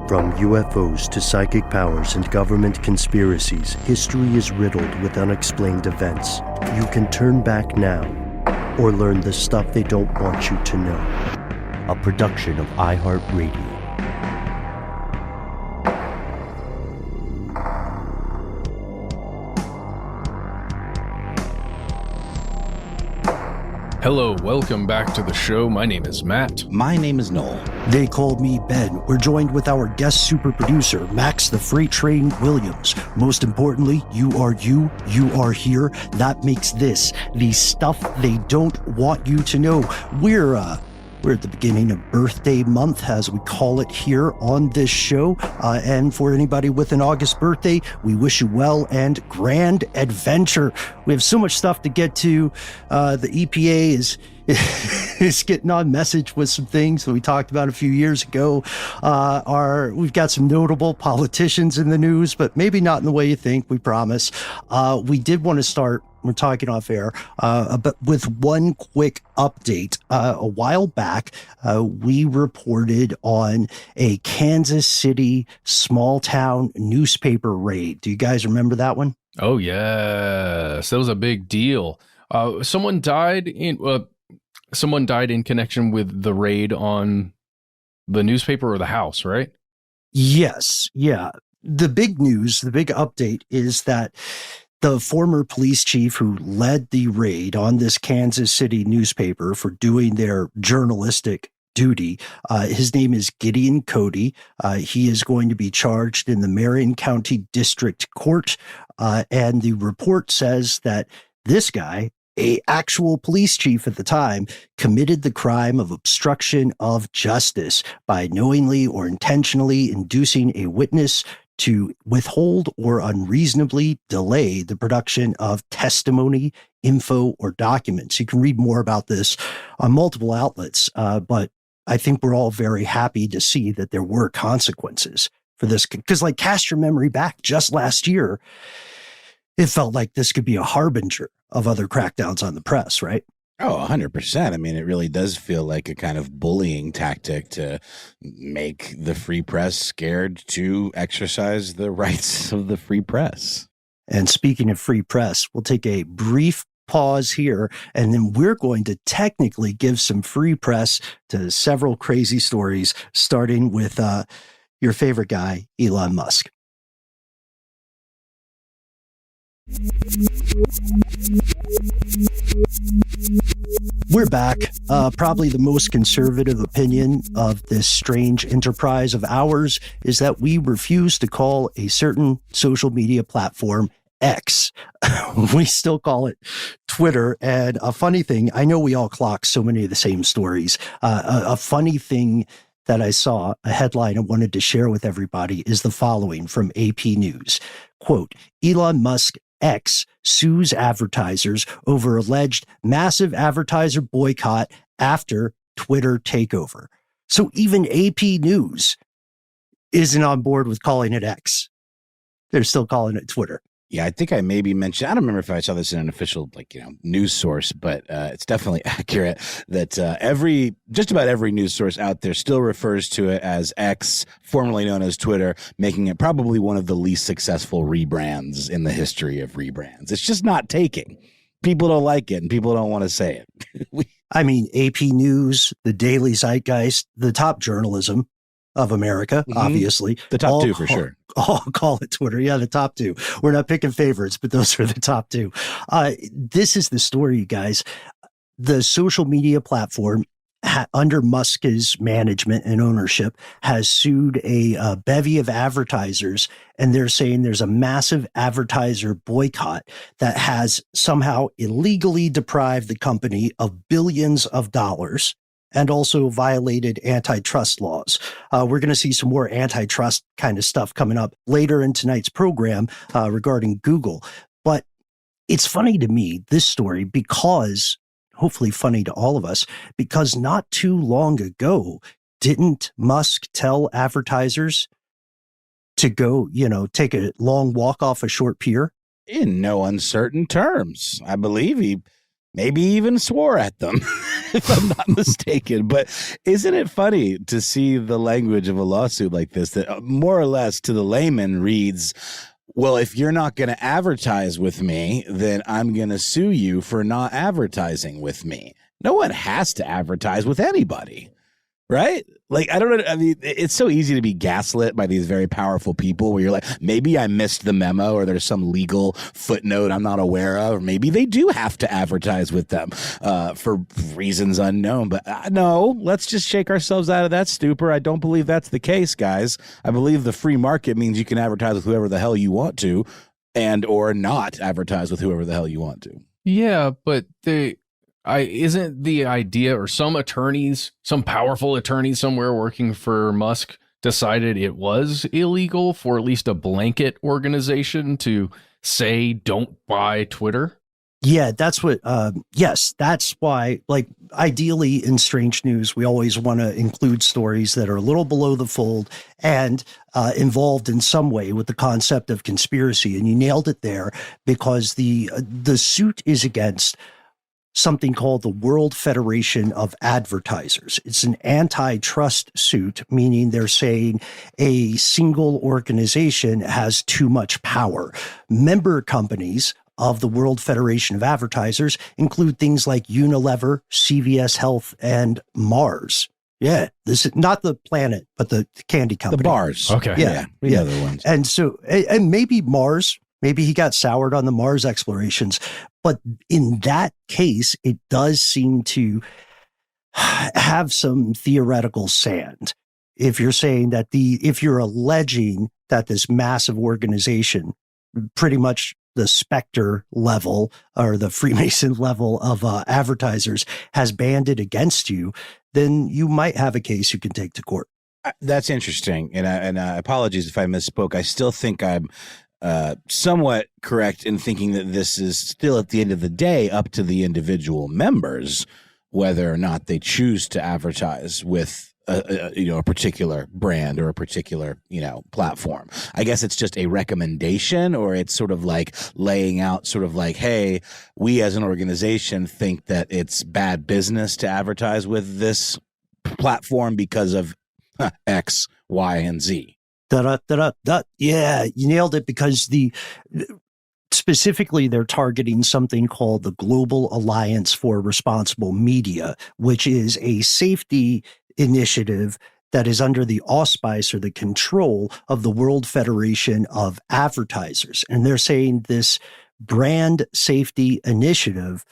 From UFOs to psychic powers and government conspiracies, history is riddled with unexplained events. You can turn back now or learn the stuff they don't want you to know. A production of iHeartRadio. Hello, welcome back to the show. My name is Matt. My name is Noel. They call me Ben. We're joined with our guest super producer, Max the Freight Train Williams. Most importantly, you are here. That makes this the stuff they don't want you to know. We're at the beginning of birthday month, as we call it here on this show. And for anybody with an August birthday, we wish you well and grand adventure. We have so much stuff to get to. The EPA is getting on message with some things that we talked about a few years ago. We've got some notable politicians in the news, but maybe not in the way you think, we promise. We did want to start, we're talking off air, but with one quick update. A while back, we reported on a Kansas City small town newspaper raid. Do you guys remember that one? Oh, yes. That was a big deal. Someone died in connection with the raid on the newspaper or the house, right? Yes. Yeah. The big news, the big update is that the former police chief who led the raid on this Kansas City newspaper for doing their journalistic duty, his name is Gideon Cody. He is going to be charged in the Marion County District Court. And the report says that this guy, an actual police chief at the time, committed the crime of obstruction of justice by knowingly or intentionally inducing a witness to withhold or unreasonably delay the production of testimony, info, or documents. You can read more about this on multiple outlets, but I think we're all very happy to see that there were consequences for this. Because, like, cast your memory back just last year, it felt like this could be a harbinger of other crackdowns on the press, right? Oh, 100%. I mean, it really does feel like a kind of bullying tactic to make the free press scared to exercise the rights of the free press. And speaking of free press, we'll take a brief pause here, and then we're going to technically give some free press to several crazy stories, starting with your favorite guy, Elon Musk. We're back. Probably the most conservative opinion of this strange enterprise of ours is that we refuse to call a certain social media platform X. We still call it Twitter. And a funny thing, I know we all clock so many of the same stories. A funny thing that I saw, a headline I wanted to share with everybody, is the following from AP News. Quote, Elon Musk X sues advertisers over alleged massive advertiser boycott after Twitter takeover. So even AP News isn't on board with calling it X. They're still calling it Twitter. Yeah, I think I maybe mentioned, I don't remember if I saw this in an official, news source, but it's definitely accurate that just about every news source out there still refers to it as X, formerly known as Twitter, making it probably one of the least successful rebrands in the history of rebrands. It's just not taking. People don't like it, and people don't want to say it. I mean, AP News, the Daily Zeitgeist, the top journalism of America, obviously. The top two, for sure. I'll call it Twitter. Yeah, the top two. We're not picking favorites, but those are the top two. This is the story, you guys. The social media platform under Musk's management and ownership has sued a bevy of advertisers, and they're saying there's a massive advertiser boycott that has somehow illegally deprived the company of billions of dollars and also violated antitrust laws. We're going to see some more antitrust kind of stuff coming up later in tonight's program regarding Google. But it's funny to me, this story, because hopefully funny to all of us, because not too long ago, didn't Musk tell advertisers to go, take a long walk off a short pier? In no uncertain terms. I believe he maybe even swore at them. if I'm not mistaken. But isn't it funny to see the language of a lawsuit like this that more or less to the layman reads, well, if you're not going to advertise with me, then I'm going to sue you for not advertising with me. No one has to advertise with anybody, right? Like, I don't know. I mean, it's so easy to be gaslit by these very powerful people where you're like, maybe I missed the memo or there's some legal footnote I'm not aware of. Or maybe they do have to advertise with them for reasons unknown. But no, let's just shake ourselves out of that stupor. I don't believe that's the case, guys. I believe the free market means you can advertise with whoever the hell you want to and or not advertise with whoever the hell you want to. Yeah, but isn't the idea, or some attorneys, some powerful attorneys somewhere working for Musk decided it was illegal for at least a blanket organization to say, don't buy Twitter? Yeah, that's what, yes, that's why, like, ideally in Strange News, we always want to include stories that are a little below the fold and involved in some way with the concept of conspiracy. And you nailed it there, because the suit is against something called the World Federation of Advertisers. It's an antitrust suit, meaning they're saying a single organization has too much power. Member companies of the World Federation of Advertisers include things like Unilever, CVS Health, and Mars. Yeah, this is not the planet, but the candy company. The bars. Okay. Yeah. The other ones. And so, and maybe Mars, maybe he got soured on the Mars explorations. But in that case, it does seem to have some theoretical sand. If you're saying that if you're alleging that this massive organization, pretty much the Spectre level or the Freemason level of advertisers, has banded against you, then you might have a case you can take to court. That's interesting. And apologies if I misspoke. I still think I'm somewhat correct in thinking that this is still, at the end of the day, up to the individual members whether or not they choose to advertise with a particular brand or a particular platform. I guess it's just a recommendation, or it's sort of like laying out sort of like, hey, we as an organization think that it's bad business to advertise with this platform because of X, Y, and Z. Yeah, you nailed it, because specifically they're targeting something called the Global Alliance for Responsible Media, which is a safety initiative that is under the auspice or the control of the World Federation of Advertisers. And they're saying this brand safety initiative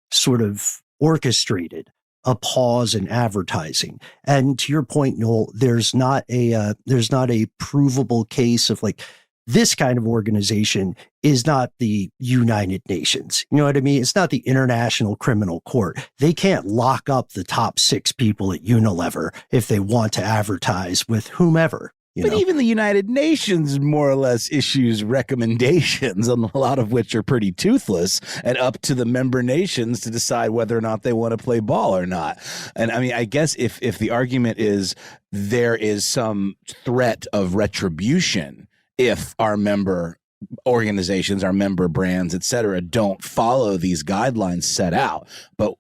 sort of orchestrated a pause in advertising. And to your point, Noel, there's not a provable case of like, this kind of organization is not the United Nations. You know what I mean? It's not the International Criminal Court. They can't lock up the top 6 people at Unilever if they want to advertise with whomever. But even the United Nations more or less issues recommendations, a lot of which are pretty toothless, and up to the member nations to decide whether or not they want to play ball or not. And I mean, I guess if the argument is there is some threat of retribution if our member organizations, our member brands, et cetera, don't follow these guidelines set out. But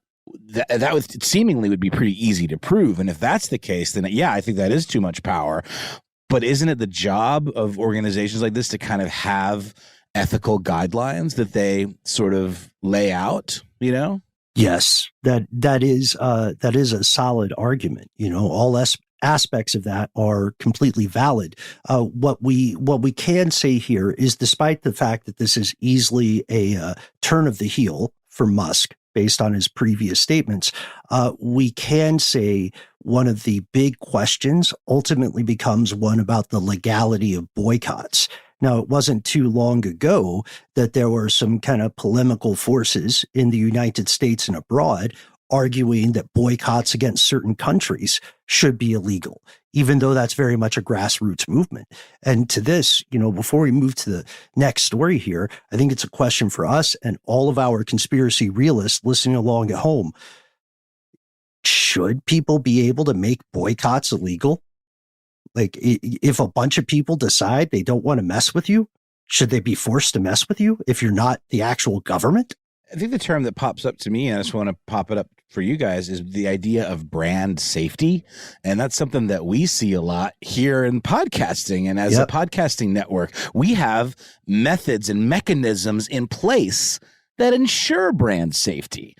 that would seemingly would be pretty easy to prove. And if that's the case, then yeah, I think that is too much power. But isn't it the job of organizations like this to kind of have ethical guidelines that they sort of lay out, Yes, that is a solid argument. All aspects of that are completely valid. What we can say here is, despite the fact that this is easily a turn of the heel for Musk based on his previous statements, we can say one of the big questions ultimately becomes one about the legality of boycotts. Now, it wasn't too long ago that there were some kind of polemical forces in the United States and abroad arguing that boycotts against certain countries should be illegal, even though that's very much a grassroots movement. And to this, before we move to the next story here, I think it's a question for us and all of our conspiracy realists listening along at home. Should people be able to make boycotts illegal? Like, if a bunch of people decide they don't want to mess with you, should they be forced to mess with you if you're not the actual government? I think the term that pops up to me, and I just want to pop it up for you guys is the idea of brand safety. And that's something that we see a lot here in podcasting. And as a podcasting network, we have methods and mechanisms in place that ensure brand safety,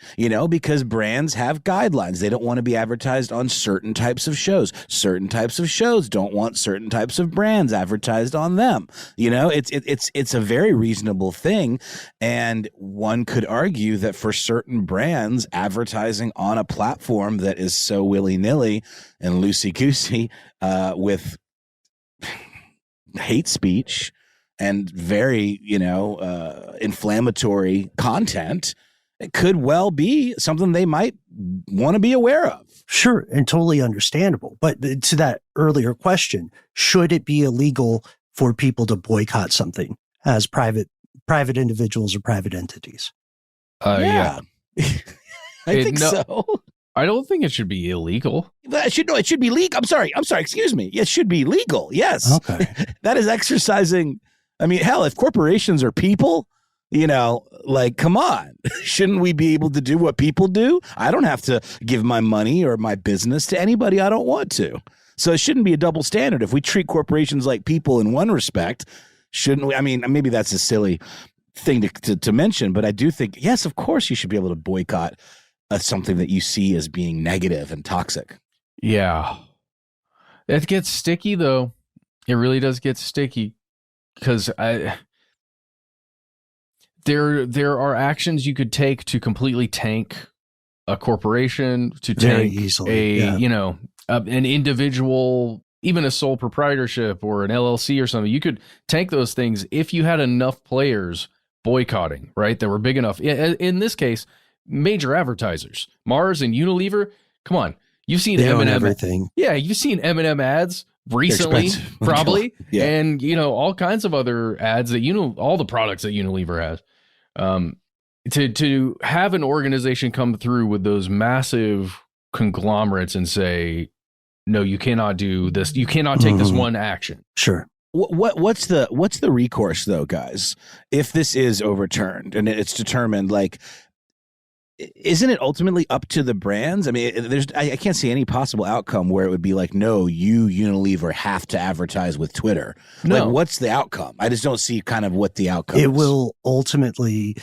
because brands have guidelines. They don't want to be advertised on certain types of shows. Certain types of shows don't want certain types of brands advertised on them. It's a very reasonable thing. And one could argue that for certain brands, advertising on a platform that is so willy-nilly and loosey-goosey with hate speech and very, inflammatory content, it could well be something they might want to be aware of. Sure, and totally understandable. But to that earlier question, should it be illegal for people to boycott something as private individuals or private entities? Yeah. I think so. I don't think it should be illegal. It should be legal. I'm sorry. Excuse me. It should be legal. Yes. Okay. That is exercising. I mean, hell, if corporations are people, come on, shouldn't we be able to do what people do? I don't have to give my money or my business to anybody I don't want to. So it shouldn't be a double standard. If we treat corporations like people in one respect, shouldn't we? I mean, maybe that's a silly thing to mention, but I do think, yes, of course you should be able to boycott something that you see as being negative and toxic. Yeah. It gets sticky, though. It really does get sticky. Because there are actions you could take to completely tank a corporation, to tank an individual, even a sole proprietorship or an LLC or something. You could tank those things if you had enough players boycotting, right? That were big enough. In this case, major advertisers, Mars and Unilever. Come on, you've seen M&M everything. Yeah, you've seen M&M ads recently, probably, and all kinds of other ads that all the products that Unilever has. To have an organization come through with those massive conglomerates and say, no, you cannot do this. You cannot take this one action. Sure. What's the recourse though, guys? If this is overturned and it's determined, isn't it ultimately up to the brands? I mean, I can't see any possible outcome where it would be like, no, you Unilever have to advertise with Twitter. No. What's the outcome? I just don't see kind of what the outcome is. It will ultimately,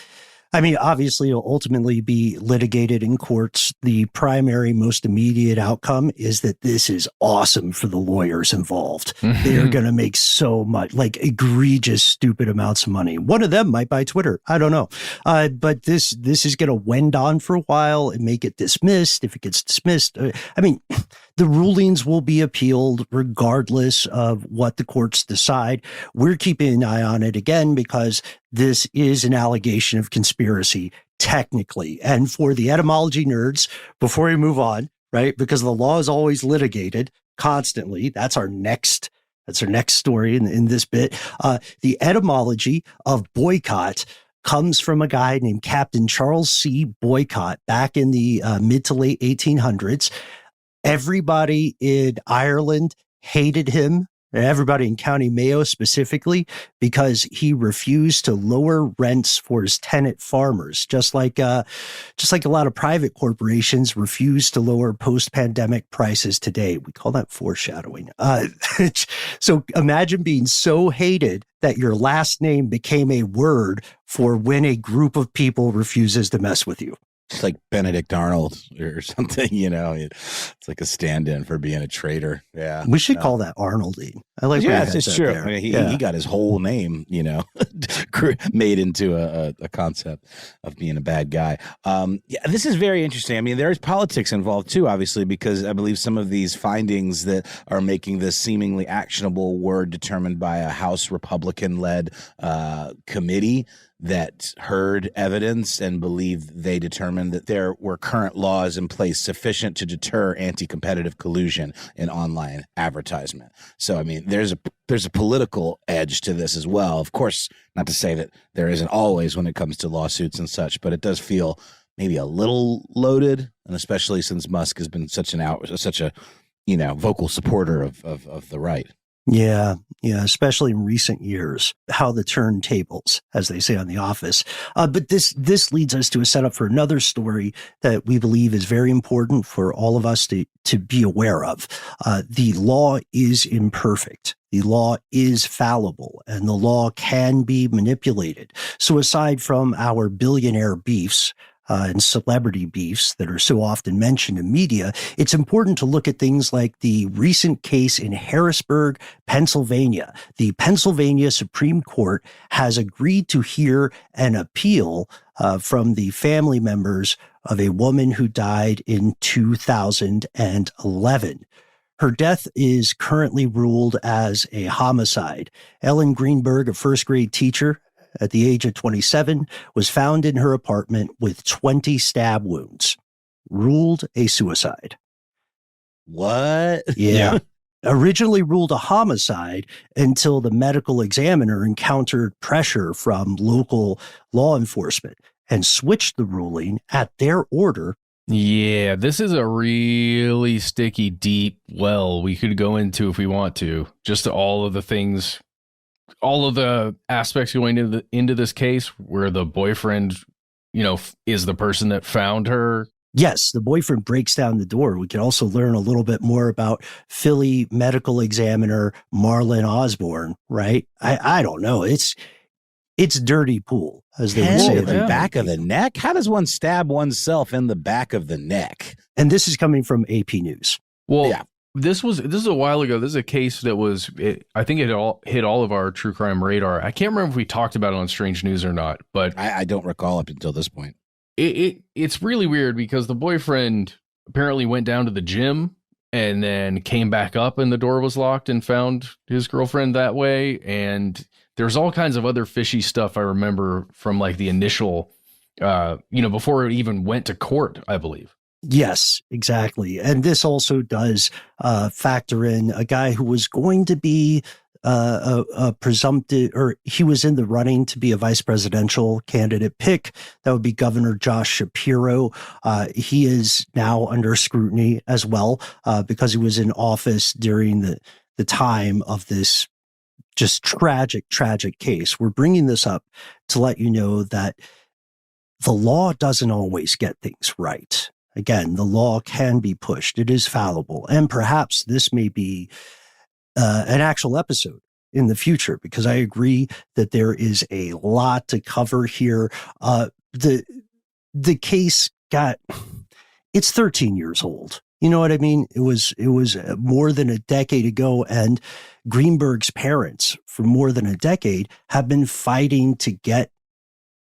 obviously it'll ultimately be litigated in courts. The primary, most immediate outcome is that this is awesome for the lawyers involved. They're going to make so much, egregious, stupid amounts of money. One of them might buy Twitter. I don't know. But this is going to wend on for a while and may get dismissed. If it gets dismissed, the rulings will be appealed regardless of what the courts decide. We're keeping an eye on it again because this is an allegation of conspiracy, technically. And for the etymology nerds, before we move on, right, because the law is always litigated constantly. That's our next story in this bit. The etymology of boycott comes from a guy named Captain Charles C. Boycott back in the mid to late 1800s. Everybody in Ireland hated him. Everybody in County Mayo specifically, because he refused to lower rents for his tenant farmers, just like a lot of private corporations refuse to lower post-pandemic prices today. We call that foreshadowing. So imagine being so hated that your last name became a word for when a group of people refuses to mess with you. It's like Benedict Arnold or something, it's like a stand-in for being a traitor. Yeah. We should call that Arnoldine. I like that. It's true. I mean, he got his whole name, made into a concept of being a bad guy. This is very interesting. I mean, there's politics involved too, obviously, because I believe some of these findings that are making this seemingly actionable were determined by a House Republican-led committee that heard evidence and believed they determined that there were current laws in place sufficient to deter anti-competitive collusion in online advertisement. So, I mean, there's a political edge to this as well. Of course, not to say that there isn't always when it comes to lawsuits and such, but it does feel maybe a little loaded, and especially since Musk has been such a vocal supporter of the right. Yeah, especially in recent years, how the turntables, as they say on The Office. But this leads us to a setup for another story that we believe is very important for all of us to be aware of. The law is imperfect. The law is fallible, and the law can be manipulated. So aside from our billionaire beefs, and celebrity beefs that are so often mentioned in media, it's important to look at things like the recent case in Harrisburg, Pennsylvania. The Pennsylvania Supreme Court has agreed to hear an appeal from the family members of a woman who died in 2011. Her death is currently ruled as a homicide. Ellen Greenberg, a first-grade teacher, at the age of 27, was found in her apartment with 20 stab wounds, ruled a suicide. What? Yeah. Originally ruled a homicide until the medical examiner encountered pressure from local law enforcement and switched the ruling at their order. Yeah, this is a really sticky, deep well we could go into if we want to. Just all of the things, all of the aspects going into this case where the boyfriend, is the person that found her. Yes, the boyfriend breaks down the door. We can also learn a little bit more about Philly medical examiner Marlon Osborne, right? I don't know. It's dirty pool, as they would say. The back of the neck? How does one stab oneself in the back of the neck? And this is coming from AP News. Well, yeah. This is a while ago. This is a case that I think it all hit all of our true crime radar. I can't remember if we talked about it on Strange News or not, but I don't recall up until this point. It's really weird because the boyfriend apparently went down to the gym and then came back up and the door was locked and found his girlfriend that way. And there's all kinds of other fishy stuff I remember from like the initial, before it even went to court, I believe. Yes, exactly. And this also does factor in a guy who was going to be a presumptive, or he was in the running to be a vice presidential candidate pick. That would be Governor Josh Shapiro. He is now under scrutiny as well because he was in office during the time of this just tragic case. We're bringing this up to let you know that the law doesn't always get things right. Again, the law can be pushed. It is fallible. And perhaps this may be an actual episode in the future, because I agree that there is a lot to cover here. The case it's 13 years old. You know what I mean? It was more than a decade ago, and Greenberg's parents for more than a decade have been fighting to get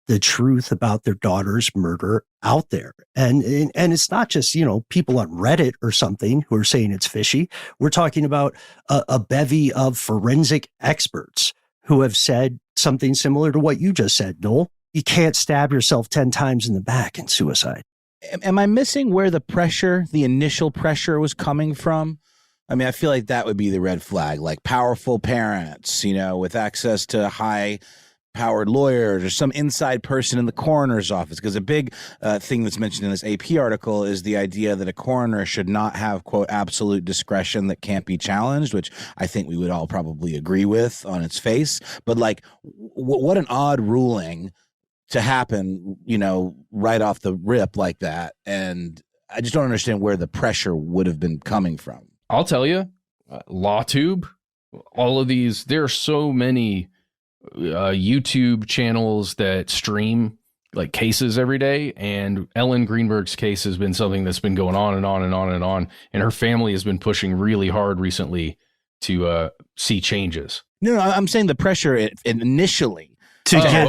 the truth about their daughter's murder out there. And it's not just, people on Reddit or something who are saying it's fishy. We're talking about a bevy of forensic experts who have said something similar to what you just said, Noel. You can't stab yourself 10 times in the back in suicide. Am I missing where the initial pressure was coming from? I mean, I feel like that would be the red flag, like powerful parents, with access to high-powered lawyers or some inside person in the coroner's office. Because a big thing that's mentioned in this AP article is the idea that a coroner should not have, quote, absolute discretion that can't be challenged, which I think we would all probably agree with on its face. But like, what an odd ruling to happen, right off the rip like that. And I just don't understand where the pressure would have been coming from. I'll tell you, LawTube, all of these, there are so many YouTube channels that stream like cases every day. And Ellen Greenberg's case has been something that's been going on and on and on and on. And her family has been pushing really hard recently to see changes. No, I'm saying the pressure initially. To have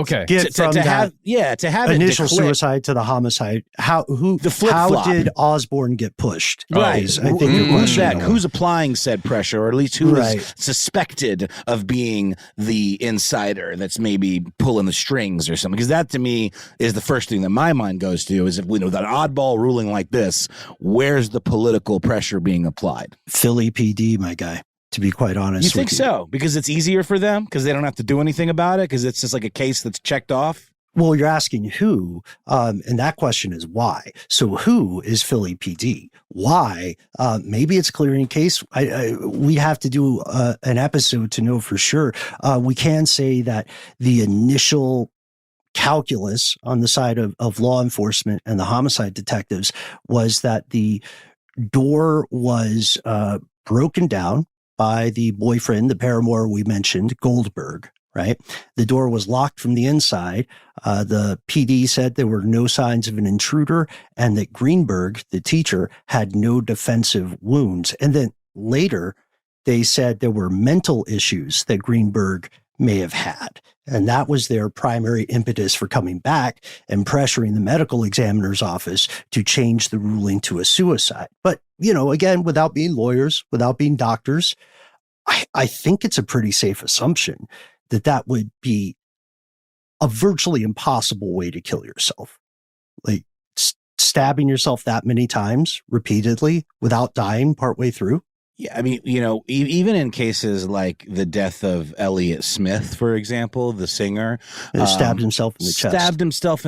initial suicide to the homicide. How did Osborne get pushed? Right. I think who's applying said pressure, or at least who is suspected of being the insider that's maybe pulling the strings or something? Because that to me is the first thing that my mind goes to is, if we know that oddball ruling like this, where's the political pressure being applied? Philly PD, my guy. To be quite honest. You think so? Because it's easier for them? Because they don't have to do anything about it? Because it's just like a case that's checked off? Well, you're asking who, and that question is why. So who is Philly PD? Why? Maybe it's clearing case. We have to do an episode to know for sure. We can say that the initial calculus on the side of law enforcement and the homicide detectives was that the door was broken down by the boyfriend, the paramour we mentioned, Goldberg. Right. The door was locked from the inside. The PD said there were no signs of an intruder and that Greenberg, the teacher, had no defensive wounds. And then later they said there were mental issues that Greenberg may have had. And that was their primary impetus for coming back and pressuring the medical examiner's office to change the ruling to a suicide. But, again, without being lawyers, without being doctors, I think it's a pretty safe assumption that would be a virtually impossible way to kill yourself. Like stabbing yourself that many times repeatedly without dying partway through. Yeah, I mean, even in cases like the death of Elliott Smith, for example, the singer, stabbed himself in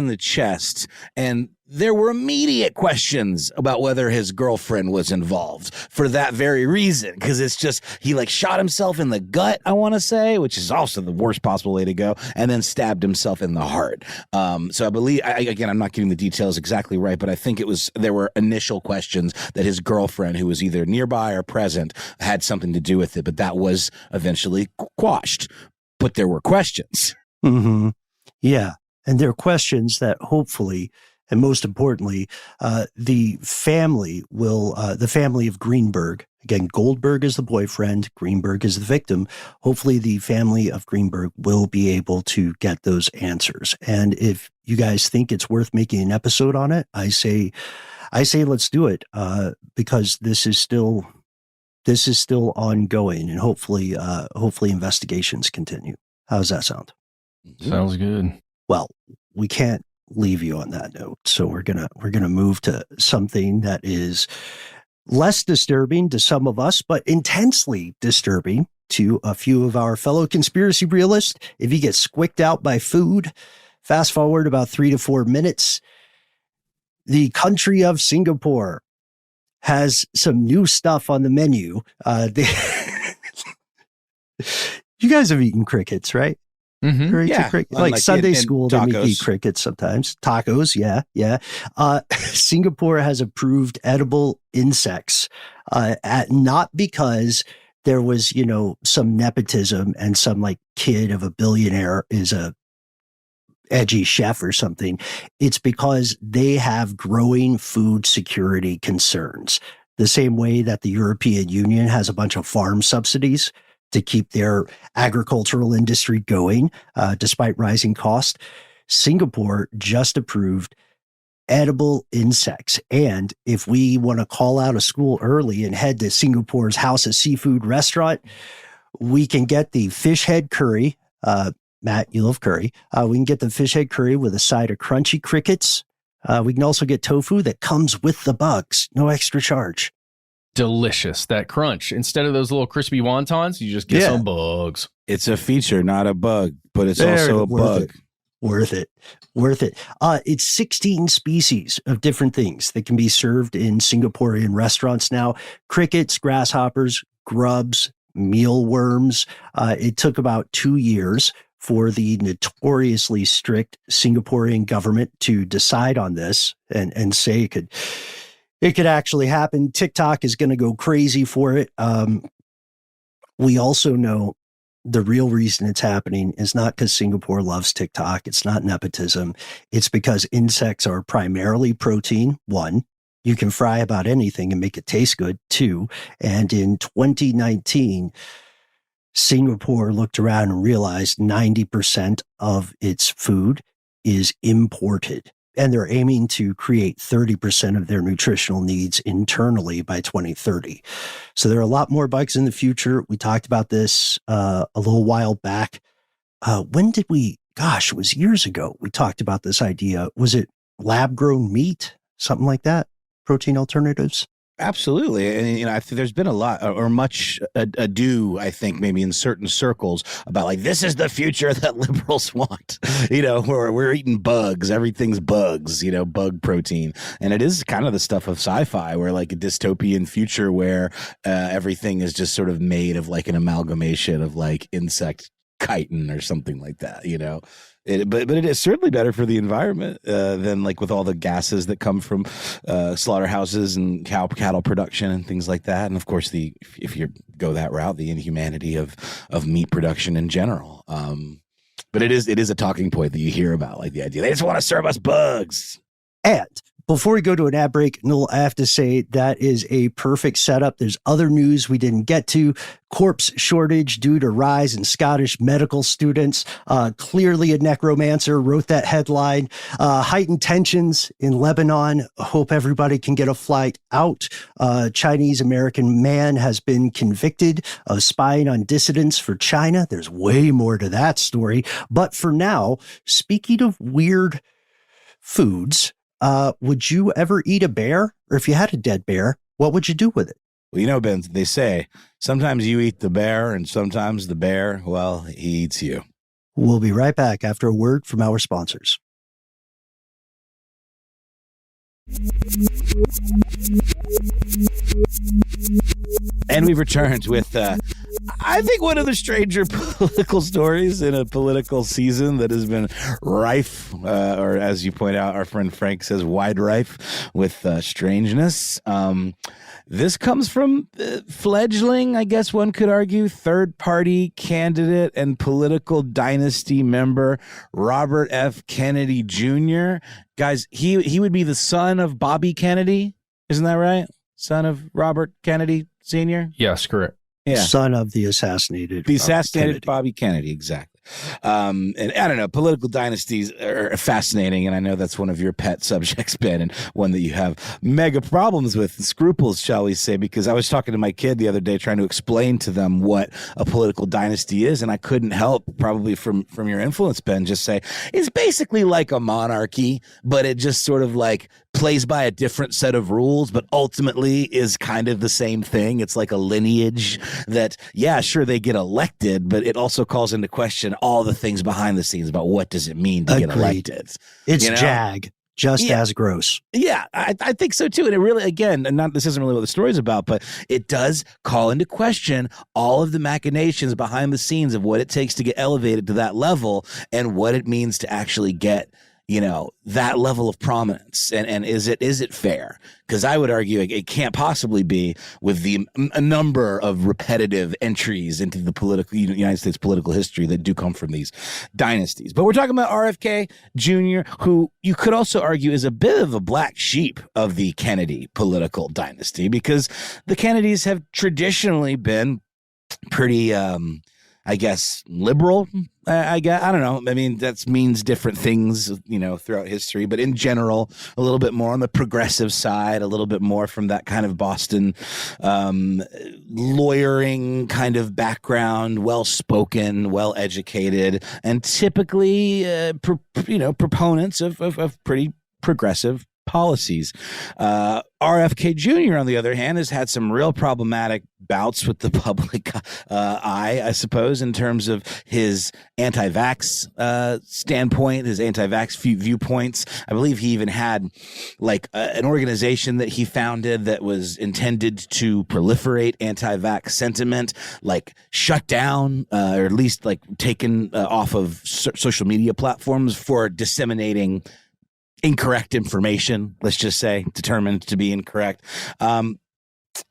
the chest. And there were immediate questions about whether his girlfriend was involved for that very reason, because it's just he shot himself in the gut, I want to say, which is also the worst possible way to go, and then stabbed himself in the heart. So I believe, again, I'm not getting the details exactly right, but I think there were initial questions that his girlfriend, who was either nearby or present, had something to do with it, but that was eventually quashed. But there were questions. Mm-hmm. Yeah, and there are questions that hopefully, and most importantly, the family of Greenberg, again, Goldberg is the boyfriend, Greenberg is the victim. Hopefully the family of Greenberg will be able to get those answers. And if you guys think it's worth making an episode on it, I say let's do it, because this is still ongoing, and hopefully investigations continue. How does that sound? Sounds good. Well, we can't leave you on that note. So we're gonna move to something that is less disturbing to some of us, but intensely disturbing to a few of our fellow conspiracy realists. If you get squicked out by food, fast forward about 3 to 4 minutes. The country of Singapore has some new stuff on the menu. You guys have eaten crickets, right? Mm-hmm. Yeah, like Sunday in school, they make eat crickets sometimes. Tacos, yeah. Singapore has approved edible insects, not because there was, some nepotism and some kid of a billionaire is a edgy chef or something. It's because they have growing food security concerns. The same way that the European Union has a bunch of farm subsidies to keep their agricultural industry going, despite rising costs. Singapore just approved edible insects. And if we want to call out a school early and head to Singapore's House of Seafood restaurant, we can get the fish head curry. Matt, you love curry. We can get the fish head curry with a side of crunchy crickets. We can also get tofu that comes with the bugs, no extra charge. Delicious. That crunch. Instead of those little crispy wontons, you just get some bugs. It's a feature, not a bug, but it's also a bug. Worth it. It's 16 species of different things that can be served in Singaporean restaurants now. Crickets, grasshoppers, grubs, mealworms. It took about 2 years for the notoriously strict Singaporean government to decide on this and say it could actually happen. TikTok is going to go crazy for it. We also know the real reason it's happening is not because Singapore loves TikTok. It's not nepotism. It's because insects are primarily protein. 1, you can fry about anything and make it taste good. 2, and in 2019, Singapore looked around and realized 90% of its food is imported. And they're aiming to create 30% of their nutritional needs internally by 2030. So there are a lot more bugs in the future. We talked about this a little while back. When did we? Gosh, it was years ago. We talked about this idea. Was it lab-grown meat? Something like that? Protein alternatives? Absolutely. And, I think there's been a lot or much ado, I think, maybe in certain circles about like, this is the future that liberals want, where we're eating bugs. Everything's bugs, bug protein. And it is kind of the stuff of sci-fi where like a dystopian future where everything is just sort of made of like an amalgamation of like insect chitin or something like that, But it is certainly better for the environment than like with all the gases that come from slaughterhouses and cattle production and things like that. And of course, if you go that route, the inhumanity of meat production in general. But it is a talking point that you hear about, like the idea they just want to serve us bugs. And before we go to an ad break, Noel, I have to say that is a perfect setup. There's other news we didn't get to. Corpse shortage due to rise in Scottish medical students. Clearly a necromancer wrote that headline. Heightened tensions in Lebanon. Hope everybody can get a flight out. Chinese-American man has been convicted of spying on dissidents for China. There's way more to that story. But for now, speaking of weird foods, would you ever eat a bear? Or if you had a dead bear, what would you do with it? Well, Ben, they say sometimes you eat the bear and sometimes the bear, well, he eats you. We'll be right back after a word from our sponsors. And we've returned with, I think, one of the stranger political stories in a political season that has been rife, or as you point out, our friend Frank says, wide rife with strangeness. This comes from fledgling, I guess one could argue, third-party candidate and political dynasty member Robert F. Kennedy Jr. Guys, he would be the son of Bobby Kennedy. Isn't that right? Son of Robert Kennedy Sr.? Yes, correct. Yeah. Son of the assassinated Bobby Kennedy, exactly. And I don't know, political dynasties are fascinating, and I know that's one of your pet subjects, Ben, and one that you have mega problems with, scruples, shall we say, because I was talking to my kid the other day trying to explain to them what a political dynasty is, and I couldn't help, probably from your influence, Ben, just say, it's basically like a monarchy, but it just sort of like plays by a different set of rules, but ultimately is kind of the same thing. It's like a lineage that, yeah, sure, they get elected, but it also calls into question all the things behind the scenes about what does it mean to get elected. It's JAG, just as gross. Yeah, I think so too. And it really, again, and this isn't really what the story's about, but it does call into question all of the machinations behind the scenes of what it takes to get elevated to that level and what it means to actually get that level of prominence. And is it fair? Because I would argue it can't possibly be with a number of repetitive entries into the political United States political history that do come from these dynasties. But we're talking about RFK Jr., who you could also argue is a bit of a black sheep of the Kennedy political dynasty, because the Kennedys have traditionally been pretty, I guess, liberal. I don't know. I mean, that means different things, throughout history. But in general, a little bit more on the progressive side, a little bit more from that kind of Boston lawyering kind of background, well-spoken, well-educated, and typically, proponents of pretty progressive policies. RFK Jr., on the other hand, has had some real problematic bouts with the public eye, I suppose, in terms of his anti-vax standpoint, his anti-vax viewpoints. I believe he even had like an organization that he founded that was intended to proliferate anti-vax sentiment, like shut down or at least like taken off of social media platforms for disseminating incorrect information, let's just say, determined to be incorrect.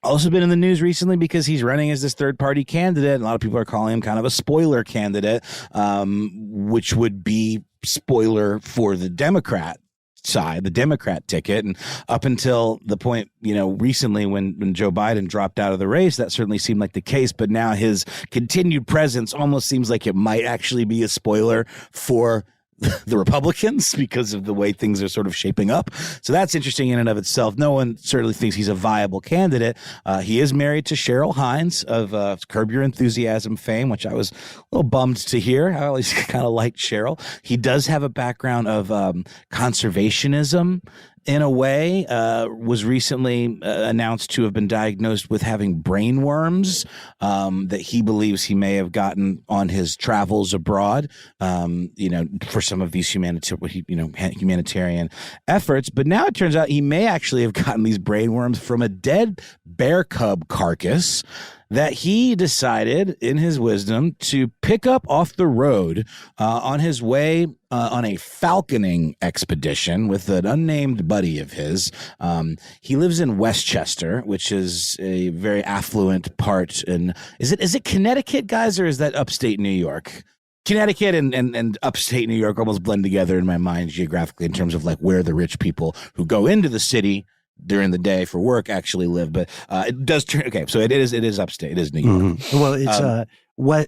Also been in the news recently because he's running as this third-party candidate. A lot of people are calling him kind of a spoiler candidate, which would be spoiler for the Democrat side, the Democrat ticket. And up until the point, recently when Joe Biden dropped out of the race, that certainly seemed like the case. But now his continued presence almost seems like it might actually be a spoiler for the Republicans because of the way things are sort of shaping up. So that's interesting in and of itself. No one certainly thinks he's a viable candidate. He is married to Cheryl Hines of Curb Your Enthusiasm fame, which I was a little bummed to hear. I always kind of liked Cheryl. He does have a background of conservationism in a way, was recently announced to have been diagnosed with having brain worms that he believes he may have gotten on his travels abroad, for some of these humanitarian efforts. But now it turns out he may actually have gotten these brain worms from a dead bear cub carcass that he decided, in his wisdom, to pick up off the road on his way on a falconing expedition with an unnamed buddy of his. He lives in Westchester, which is a very affluent part in is it Connecticut, guys, or is that upstate New York? Connecticut and upstate New York almost blend together in my mind geographically in terms of like where the rich people who go into the city during the day for work actually live. But it does turn okay. So it is upstate. It is New York. Mm-hmm. Well, it's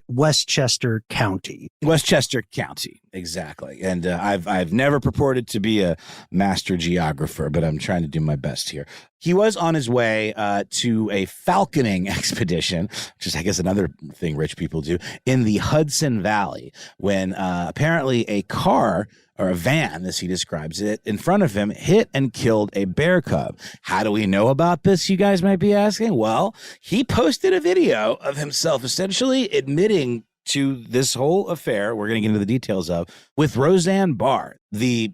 Westchester County. Westchester County, exactly. And I've never purported to be a master geographer, but I'm trying to do my best here. He was on his way to a falconing expedition, which is, I guess, another thing rich people do, in the Hudson Valley, when apparently a car, or a van, as he describes it, in front of him hit and killed a bear cub. How do we know about this, you guys might be asking? Well, he posted a video of himself essentially admitting to this whole affair, we're going to get into the details of, with Roseanne Barr, the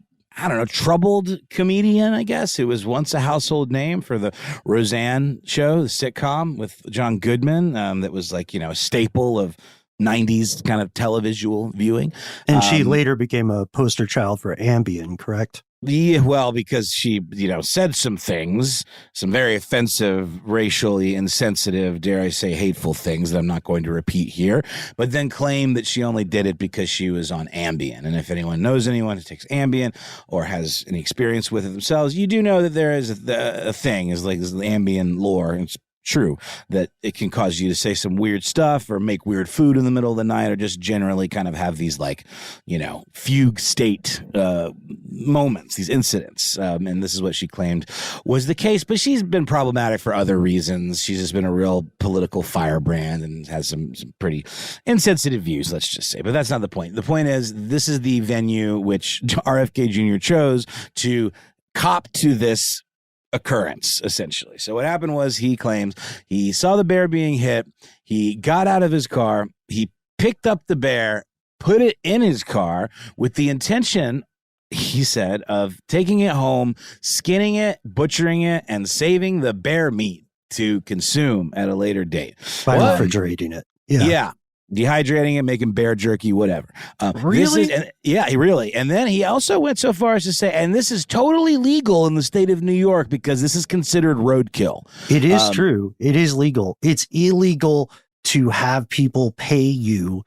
troubled comedian, I guess, who was once a household name for the Roseanne show, the sitcom with John Goodman, that was like, a staple of 90s kind of televisual viewing. And she later became a poster child for Ambien, correct? Yeah, well, because she, said some things, some very offensive, racially insensitive, dare I say, hateful things that I'm not going to repeat here, but then claimed that she only did it because she was on Ambien. And if anyone knows anyone who takes Ambien or has any experience with it themselves, you do know that there is a thing, is like this Ambien lore. It's true that it can cause you to say some weird stuff or make weird food in the middle of the night or just generally kind of have these fugue state moments, these incidents. And this is what she claimed was the case. But she's been problematic for other reasons. She's just been a real political firebrand and has some pretty insensitive views, let's just say. But that's not the point. The point is, this is the venue which RFK Jr. chose to cop to this occurrence, essentially. So what happened was, he claims he saw the bear being hit. He got out of his car. He picked up the bear, put it in his car with the intention, he said, of taking it home, skinning it, butchering it, and saving the bear meat to consume at a later date. By refrigerating it. Yeah. Dehydrating it, making bear jerky, whatever. Really? Really. And then he also went so far as to say, and this is totally legal in the state of New York because this is considered roadkill. It is true. It is legal. It's illegal to have people pay you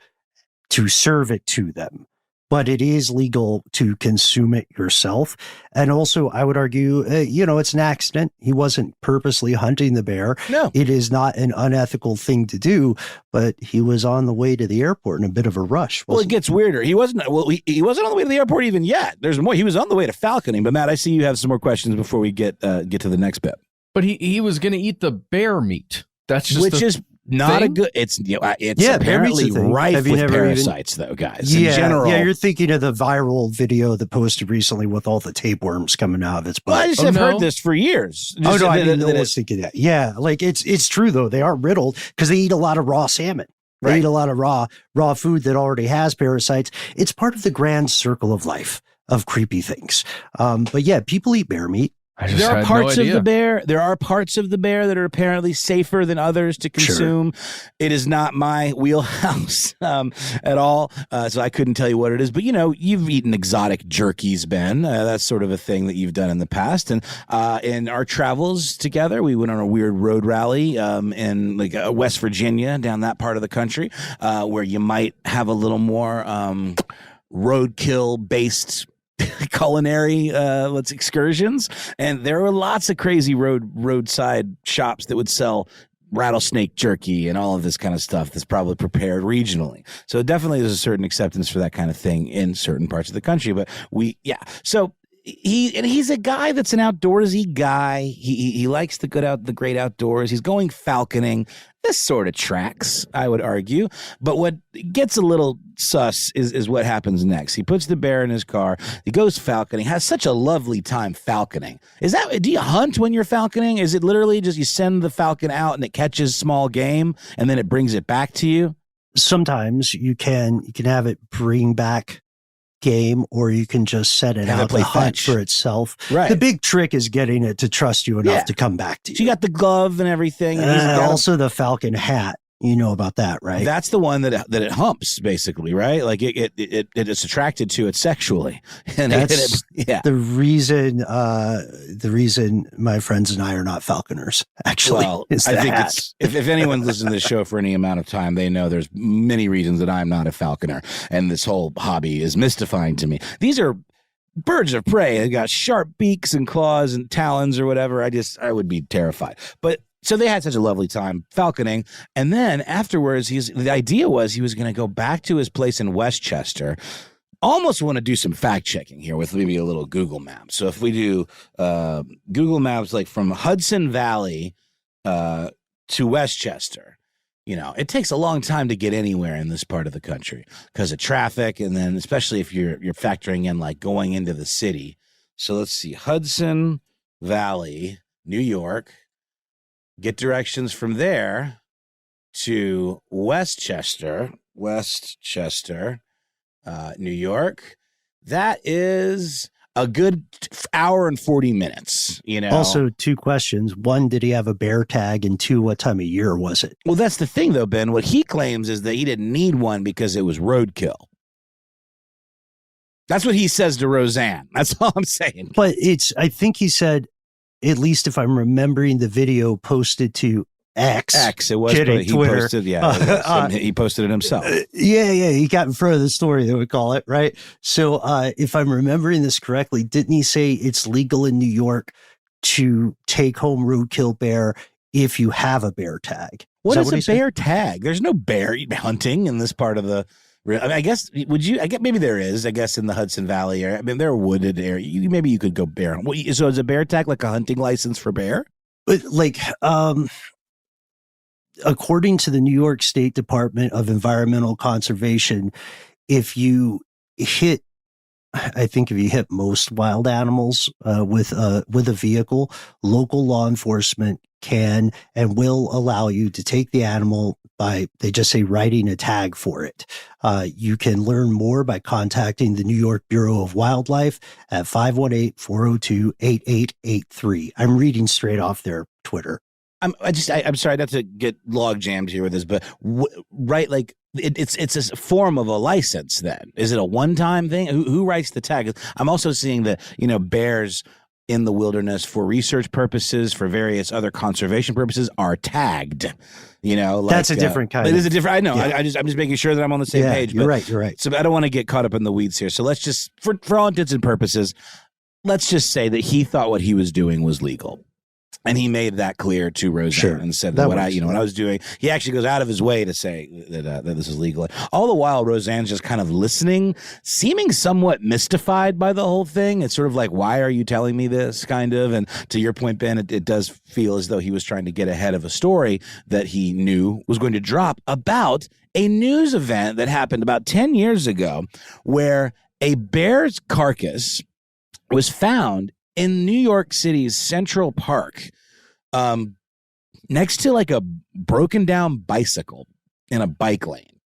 to serve it to them, but it is legal to consume it yourself. And also, I would argue, it's an accident. He wasn't purposely hunting the bear. No. It is not an unethical thing to do, but he was on the way to the airport in a bit of a rush. Well, it gets weirder. He wasn't on the way to the airport even yet. There's more. He was on the way to falconing. But Matt, I see you have some more questions before we get to the next bit. But he was going to eat the bear meat. That's just is not a good. It's apparently rife with parasites, though, guys. In general, you're thinking of the viral video that posted recently with all the tapeworms coming out of its butt. Well, I just have heard this for years. I was thinking that. Yeah, like it's true though. They are riddled because they eat a lot of raw salmon. They eat a lot of raw food that already has parasites. It's part of the grand circle of life of creepy things. But yeah, people eat bear meat. There are parts of the bear. There are parts of the bear that are apparently safer than others to consume. Sure. It is not my wheelhouse at all, so I couldn't tell you what it is. But you've eaten exotic jerkies, Ben. That's sort of a thing that you've done in the past. And in our travels together, we went on a weird road rally in West Virginia, down that part of the country, where you might have a little more roadkill based culinary excursions, and there were lots of crazy roadside shops that would sell rattlesnake jerky and all of this kind of stuff that's probably prepared regionally. So definitely there's a certain acceptance for that kind of thing in certain parts of the country. But so he's a guy that's an outdoorsy guy. He likes the great outdoors. He's going falconing. This sort of tracks, I would argue. But what gets a little sus is what happens next. He puts the bear in his car. He goes falconing. Has such a lovely time falconing. Do you hunt when you're falconing? Is it literally just you send the falcon out and it catches small game and then it brings it back to you? Sometimes you can have it bring back game, or you can just set it out to hunt for itself. Right. The big trick is getting it to trust you enough to come back to you. So you got the glove and everything. And also the falcon hat. You know about that, right? That's the one that it humps, basically, right? Like it is attracted to it sexually, and that's the reason my friends and I are not falconers. Actually, well, I think if anyone listens to this show for any amount of time, they know there's many reasons that I'm not a falconer, and this whole hobby is mystifying to me. These are birds of prey. They got sharp beaks and claws and talons or whatever. I would be terrified, but. So they had such a lovely time falconing. And then afterwards, the idea was he was going to go back to his place in Westchester. Almost want to do some fact checking here with maybe a little Google Maps. So if we do Google Maps, like from Hudson Valley to Westchester, it takes a long time to get anywhere in this part of the country because of traffic. And then especially if you're factoring in like going into the city. So let's see, Hudson Valley, New York. Get directions from there to Westchester, New York. That is a good hour and 40 minutes, Also, 2 questions. 1, did he have a bear tag? And 2, what time of year was it? Well, that's the thing, though, Ben. What he claims is that he didn't need one because it was roadkill. That's what he says to Roseanne. That's all I'm saying. But I think he said, at least if I'm remembering the video posted to X. It was. Kidding, he Twitter. Posted, he posted it himself. Yeah. He got in front of the story, they would call it, right? So if I'm remembering this correctly, didn't he say it's legal in New York to take home roadkill bear if you have a bear tag? What is a bear tag? There's no bear hunting in this part of the... I guess maybe there is. I guess in the Hudson Valley area. I mean, they're wooded area. Maybe you could go bear. So is a bear tag like a hunting license for bear? Like, according to the New York State Department of Environmental Conservation, if you hit most wild animals with a vehicle, local law enforcement can and will allow you to take the animal by, they just say, writing a tag for it. You can learn more by contacting the New York Bureau of Wildlife at 518-402-8883. I'm reading straight off their Twitter. I'm sorry not to get log jammed here with this, but like it's a form of a license. Then is it a one-time thing? Who writes the tag? I'm also seeing that bears in the wilderness for research purposes, for various other conservation purposes, are tagged. That's a different kind. It is a different. I know. Yeah. I'm just making sure that I'm on the same page. You're right. So I don't want to get caught up in the weeds here. So let's just, for all intents and purposes, let's just say that he thought what he was doing was legal. And he made that clear to Roseanne and said that what I was doing, he actually goes out of his way to say that this is legal. All the while, Roseanne's just kind of listening, seeming somewhat mystified by the whole thing. It's sort of like, why are you telling me this, kind of? And to your point, Ben, it does feel as though he was trying to get ahead of a story that he knew was going to drop about a news event that happened about 10 years ago where a bear's carcass was found in New York City's Central Park, next to like a broken down bicycle in a bike lane.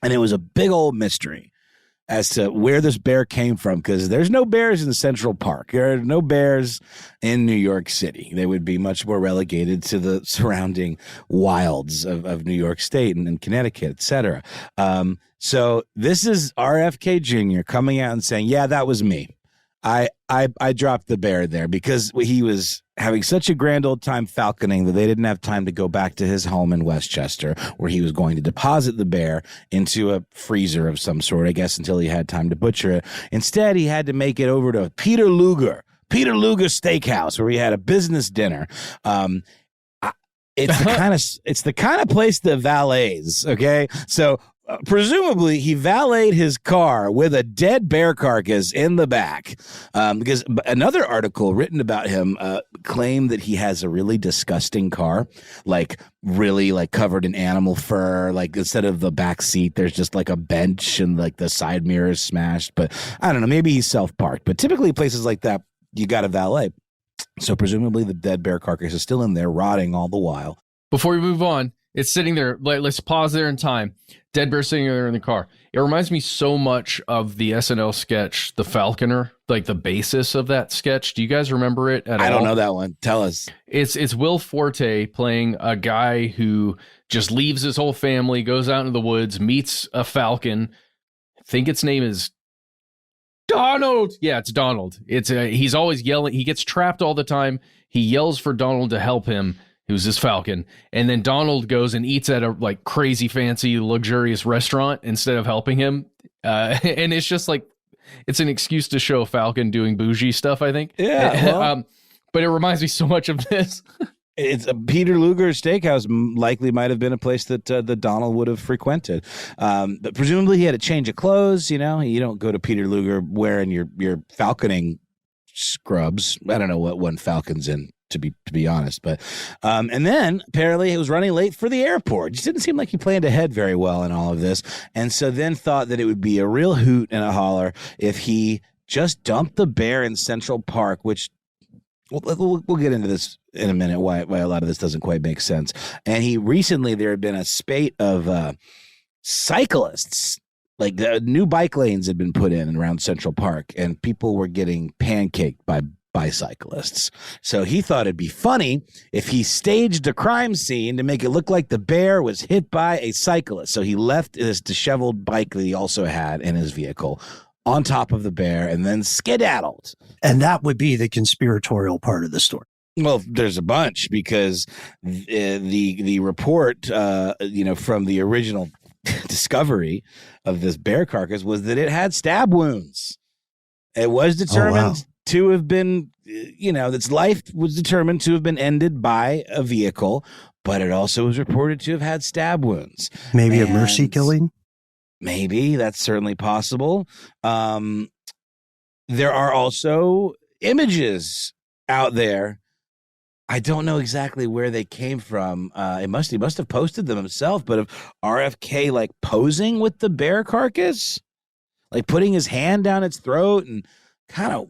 And it was a big old mystery as to where this bear came from, because there's no bears in Central Park. There are no bears in New York City. They would be much more relegated to the surrounding wilds of New York State and Connecticut, et cetera. So this is RFK Jr. coming out and saying, yeah, that was me. I dropped the bear there because he was having such a grand old time falconing that they didn't have time to go back to his home in Westchester, where he was going to deposit the bear into a freezer of some sort, I guess, until he had time to butcher it. Instead, he had to make it over to Peter Luger Steakhouse, where he had a business dinner. It's the kind of place that valets. Okay, so presumably he valeted his car with a dead bear carcass in the back, because another article written about him claimed that he has a really disgusting car, like really like covered in animal fur. Like instead of the back seat, there's just like a bench and like the side mirror is smashed. But I don't know, maybe he's self-parked. But typically places like that, you got to valet. So presumably the dead bear carcass is still in there, rotting all the while. Before we move on, it's sitting there. Let's pause there in time. Dead bear sitting there in the car. It reminds me so much of the SNL sketch, The Falconer, like the basis of that sketch. Do you guys remember it at all? I don't know that one. Tell us. It's Will Forte playing a guy who just leaves his whole family, goes out into the woods, meets a falcon. I think its name is Donald. Yeah, it's Donald. He's always yelling. He gets trapped all the time. He yells for Donald to help him, who's this falcon. And then Donald goes and eats at a like crazy fancy luxurious restaurant instead of helping him. And it's just like, it's an excuse to show a falcon doing bougie stuff, I think. Yeah. Well, but it reminds me so much of this. It's Peter Luger's Steakhouse likely might have been a place that Donald would have frequented. But presumably he had a change of clothes. You know, you don't go to Peter Luger wearing your falconing scrubs. I don't know what one falcon's in, to be honest. But and then apparently he was running late for the airport. Just didn't seem like he planned ahead very well in all of this. And so then thought that it would be a real hoot and a holler if he just dumped the bear in Central Park, which we'll get into this in a minute, why a lot of this doesn't quite make sense. And there had been a spate of cyclists, like the new bike lanes had been put in around Central Park, and people were getting pancaked by bicyclists. So he thought it'd be funny if he staged a crime scene to make it look like the bear was hit by a cyclist. So he left this disheveled bike that he also had in his vehicle on top of the bear and then skedaddled. And that would be the conspiratorial part of the story. Well, there's a bunch, because the report, from the original discovery of this bear carcass was that it had stab wounds. It was determined to have been, its life was determined to have been ended by a vehicle, but it also was reported to have had stab wounds. Maybe a mercy killing? Maybe. That's certainly possible. There are also images out there. I don't know exactly where they came from. He must have posted them himself, but of RFK like posing with the bear carcass, like putting his hand down its throat and kind of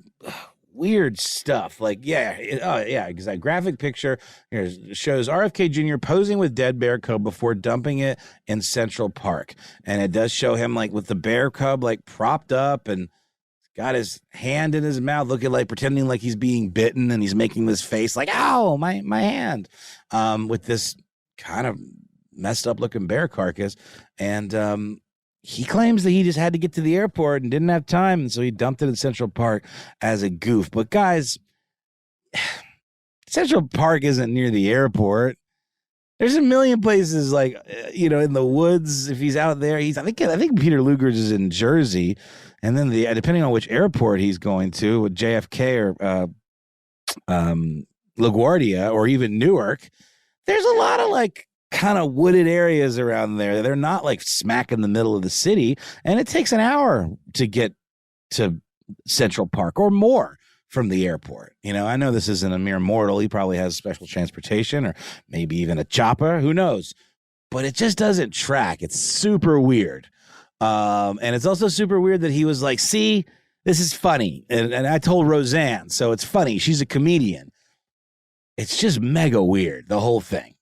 weird stuff. Like, exactly. Graphic picture here shows RFK Jr. posing with dead bear cub before dumping it in Central Park. And it does show him like with the bear cub like propped up and got his hand in his mouth, pretending like he's being bitten, and he's making this face like, ow, my hand, with this kind of messed up looking bear carcass. And he claims that he just had to get to the airport and didn't have time, and so he dumped it in Central Park as a goof. But guys, Central Park isn't near the airport. There's a million places in the woods. If he's out there, I think Peter Luger's is in Jersey. And then depending on which airport he's going to, with JFK or LaGuardia or even Newark, there's a lot of kind of wooded areas around there. They're not smack in the middle of the city, and it takes an hour to get to Central Park or more from the airport. I know this isn't a mere mortal. He probably has special transportation or maybe even a chopper. Who knows? But it just doesn't track. It's super weird. And it's also super weird that he was like, see, this is funny. And I told Roseanne, so it's funny. She's a comedian. It's just mega weird, the whole thing.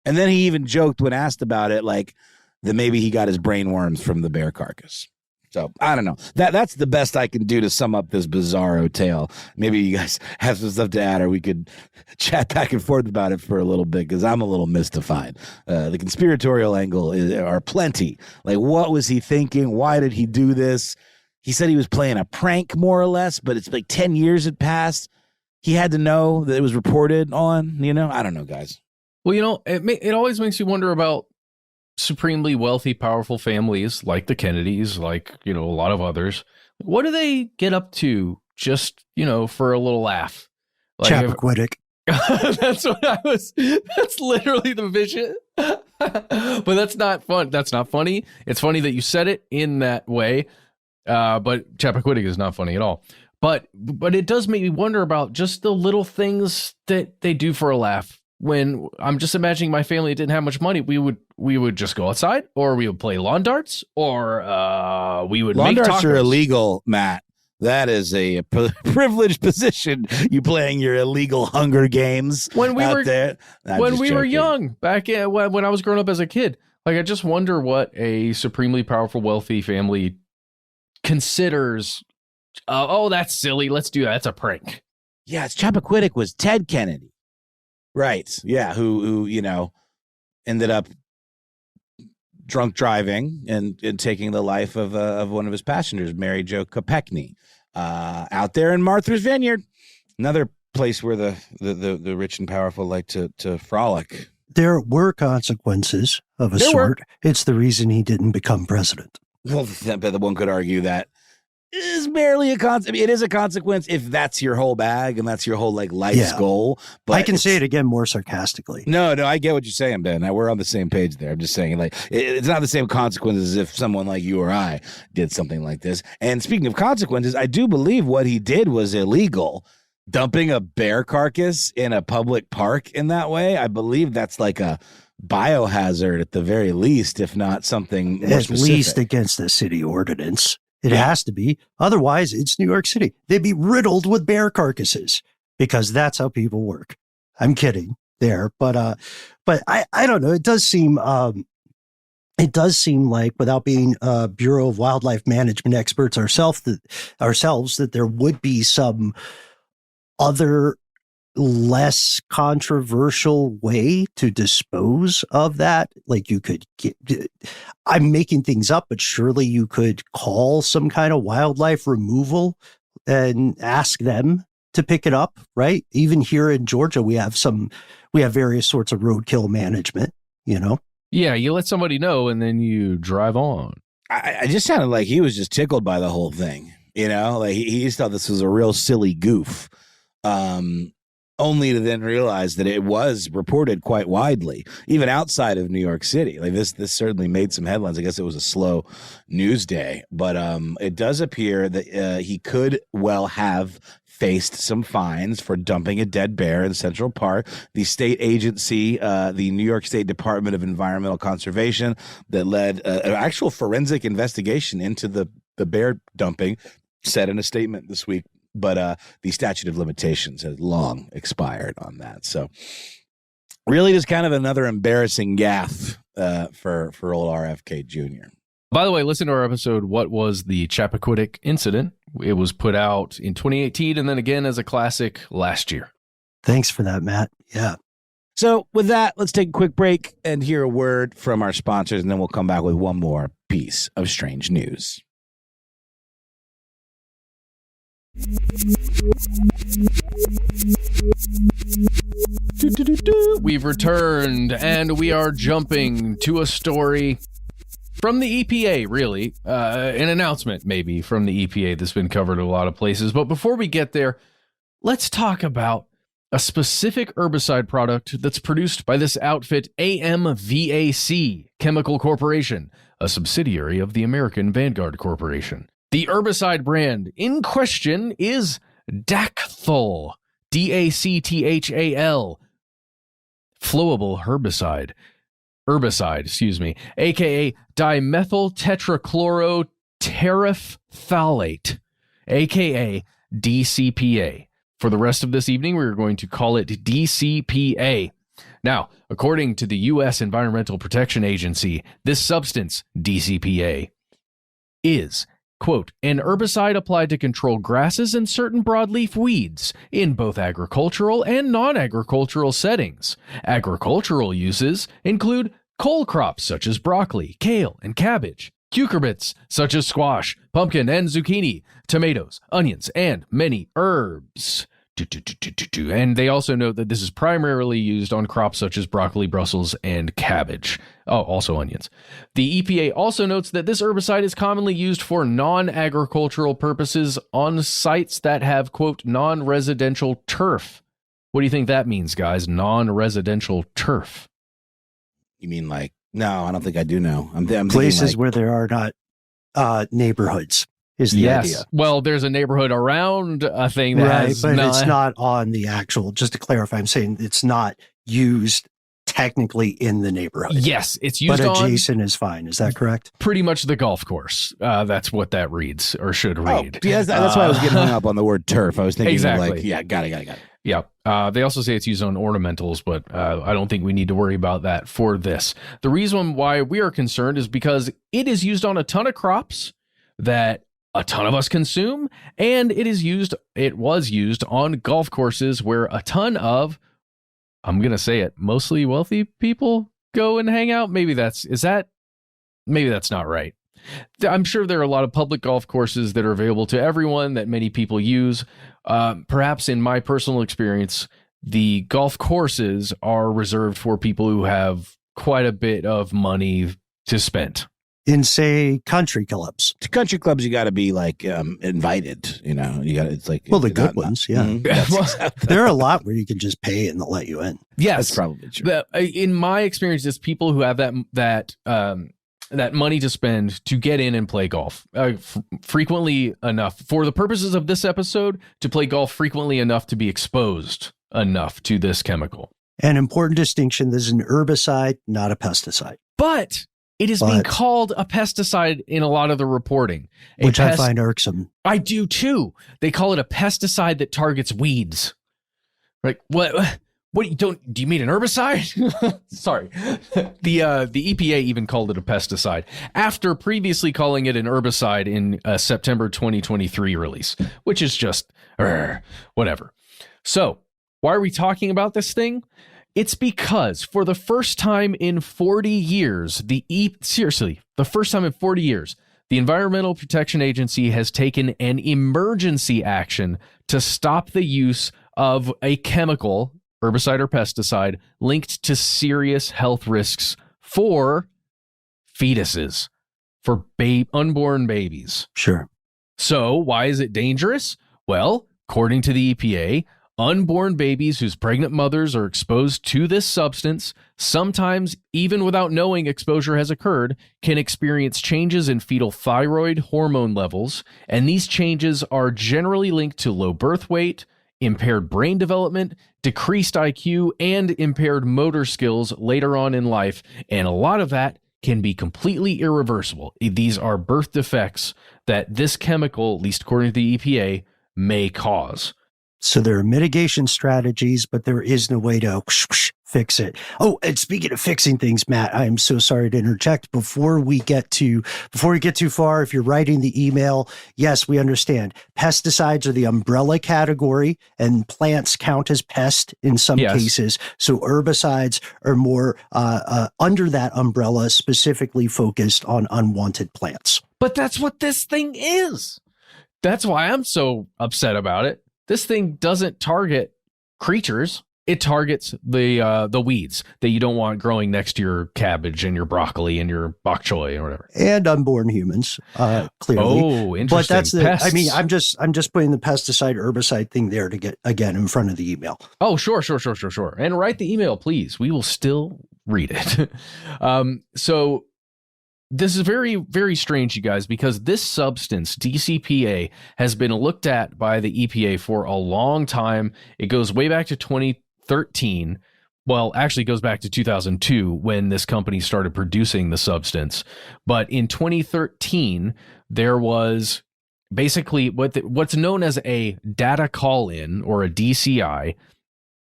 And then he even joked when asked about it, that maybe he got his brain worms from the bear carcass. So I don't know. That's the best I can do to sum up this bizarro tale. Maybe you guys have some stuff to add, or we could chat back and forth about it for a little bit, because I'm a little mystified. The conspiratorial angle are plenty. What was he thinking? Why did he do this? He said he was playing a prank, more or less, but it's 10 years had passed. He had to know that it was reported on, I don't know, guys. Well, it always makes you wonder about supremely wealthy, powerful families like the Kennedys, a lot of others. What do they get up to just, for a little laugh? Chappaquiddick. That's what I was. That's literally the vision. But that's not fun. That's not funny. It's funny that you said it in that way. But Chappaquiddick is not funny at all. But it does make me wonder about just the little things that they do for a laugh. When I'm just imagining my family didn't have much money, we would just go outside, or we would play lawn darts, or we would lawn make darts tacos. are illegal, Matt. That is a privileged position. You playing your illegal Hunger Games when we out were there. when we were young, back when I was growing up as a kid. Like, I just wonder what a supremely powerful, wealthy family considers. Oh, that's silly. Let's do that. That's a prank. Yeah, it's Chappaquiddick was Ted Kennedy. Right. Yeah. Who ended up drunk driving and taking the life of one of his passengers, Mary Jo Kopechne, out there in Martha's Vineyard, another place where the rich and powerful like to frolic. There were consequences of a sort. It's the reason he didn't become president. Well, but one could argue that is barely a consequence. I mean, it is a consequence if that's your whole bag and that's your whole life's goal. But I can say it again more sarcastically. No, I get what you're saying, Ben. We're on the same page there. I'm just saying, it's not the same consequences as if someone like you or I did something like this. And speaking of consequences, I do believe what he did was illegal. Dumping a bear carcass in a public park in that way, I believe that's like a biohazard at the very least, if not something more at specific. Least against the city ordinance. It has to be. Otherwise, it's New York City. They'd be riddled with bear carcasses because that's how people work. I'm kidding there, but I don't know. It does seem like, without being Bureau of Wildlife Management experts ourselves, that there would be some other less controversial way to dispose of that. Like, you could I'm making things up, but surely you could call some kind of wildlife removal and ask them to pick it up, right? Even here in Georgia, we have various sorts of roadkill management, Yeah, you let somebody know and then you drive on. I just sounded like he was just tickled by the whole thing, like he just thought this was a real silly goof. Only to then realize that it was reported quite widely, even outside of New York City. Like this certainly made some headlines. I guess it was a slow news day, but it does appear that he could well have faced some fines for dumping a dead bear in Central Park. The state agency, the New York State Department of Environmental Conservation, that led an actual forensic investigation into the bear dumping, said in a statement this week. But the statute of limitations has long expired on that. So really just kind of another embarrassing gaffe for old RFK Jr. By the way, listen to our episode, What Was the Chappaquiddick Incident? It was put out in 2018 and then again as a classic last year. Thanks for that, Matt. Yeah. So with that, let's take a quick break and hear a word from our sponsors, and then we'll come back with one more piece of strange news. We've returned, and we are jumping to a story from the EPA, really. An announcement, maybe, from the EPA that's been covered in a lot of places. But before we get there, let's talk about a specific herbicide product that's produced by this outfit, AMVAC Chemical Corporation, a subsidiary of the American Vanguard Corporation. The herbicide brand in question is Dacthal, Dacthal, flowable herbicide, aka dimethyl tetrachloroterephthalate, aka DCPA. For the rest of this evening, we're going to call it DCPA. Now, according to the U.S. Environmental Protection Agency, this substance, DCPA, is, quote, an herbicide applied to control grasses and certain broadleaf weeds in both agricultural and non-agricultural settings. Agricultural uses include cole crops such as broccoli, kale, and cabbage, cucurbits such as squash, pumpkin, and zucchini, tomatoes, onions, and many herbs. And they also note that this is primarily used on crops such as broccoli, Brussels, and cabbage. Oh, also onions. The EPA also notes that this herbicide is commonly used for non-agricultural purposes on sites that have, quote, non-residential turf, What do you think that means, guys? Non-residential turf. You mean like, no, I don't think I do know. I'm Places like, where there are not neighborhoods is the idea. Well, there's a neighborhood around a thing that Right, has but not, it's not on the actual, just to clarify, I'm saying it's not used technically in the neighborhood. Yes, it's used but on adjacent is fine. Is that correct? pretty much the golf course. That's what that reads or should read. yes, that's why I was getting hung up on the word turf. I was thinking Exactly. like, yeah, got it. Yeah. They also say it's used on ornamentals, but I don't think we need to worry about that for this. The reason why we are concerned is because it is used on a ton of crops that a ton of us consume, and it was used on golf courses where a ton of, I'm going to say it, mostly wealthy people go and hang out. Maybe that's not right. I'm sure there are a lot of public golf courses that are available to everyone that many people use. Perhaps in my personal experience, the golf courses are reserved for people who have quite a bit of money to spend. In, say, country clubs. To country clubs, you got to be like invited. You know, it's like, Well, the good ones, yeah. Mhm. There are a lot where you can just pay and they'll let you in. Yes, That's probably true. In my experience, it's people who have that money to spend to get in and play golf frequently enough for the purposes of this episode, to play golf frequently enough to be exposed enough to this chemical. An important distinction: this is an herbicide, not a pesticide. But it is being called a pesticide in a lot of the reporting, Which I find irksome. I do too. They call it a pesticide that targets weeds. Like what? What do you mean an herbicide? Sorry. The EPA even called it a pesticide after previously calling it an herbicide in a September 2023 release, which is just whatever. So, why are we talking about this thing? It's because for the first time in 40 years, the first time in 40 years, the Environmental Protection Agency has taken an emergency action to stop the use of a chemical, herbicide or pesticide, linked to serious health risks for fetuses, for unborn babies. Sure. So why is it dangerous? Well, according to the EPA, unborn babies whose pregnant mothers are exposed to this substance, sometimes even without knowing exposure has occurred, can experience changes in fetal thyroid hormone levels, and these changes are generally linked to low birth weight, impaired brain development, decreased IQ, and impaired motor skills later on in life, and a lot of that can be completely irreversible. These are birth defects that this chemical, at least according to the EPA, may cause. So there are mitigation strategies, but there is no way to fix it. Oh, and speaking of fixing things, Matt, I am so sorry to interject. Before we get too far, if you're writing the email, yes, we understand. Pesticides are the umbrella category, and plants count as pest in some cases. So herbicides are more under that umbrella, specifically focused on unwanted plants. But that's what this thing is. That's why I'm so upset about it. This thing doesn't target creatures. It targets the weeds that you don't want growing next to your cabbage and your broccoli and your bok choy or whatever. And unborn humans, clearly. Oh, interesting. But that's Pests. I mean, I'm just putting the pesticide herbicide thing there to get again in front of the email. Oh, sure. And write the email, please. We will still read it. So this is very, very strange, you guys, because this substance, DCPA, has been looked at by the EPA for a long time. It goes way back to 2013. Well, actually, it goes back to 2002 when this company started producing the substance. But in 2013, there was basically what's known as a data call-in, or a DCI,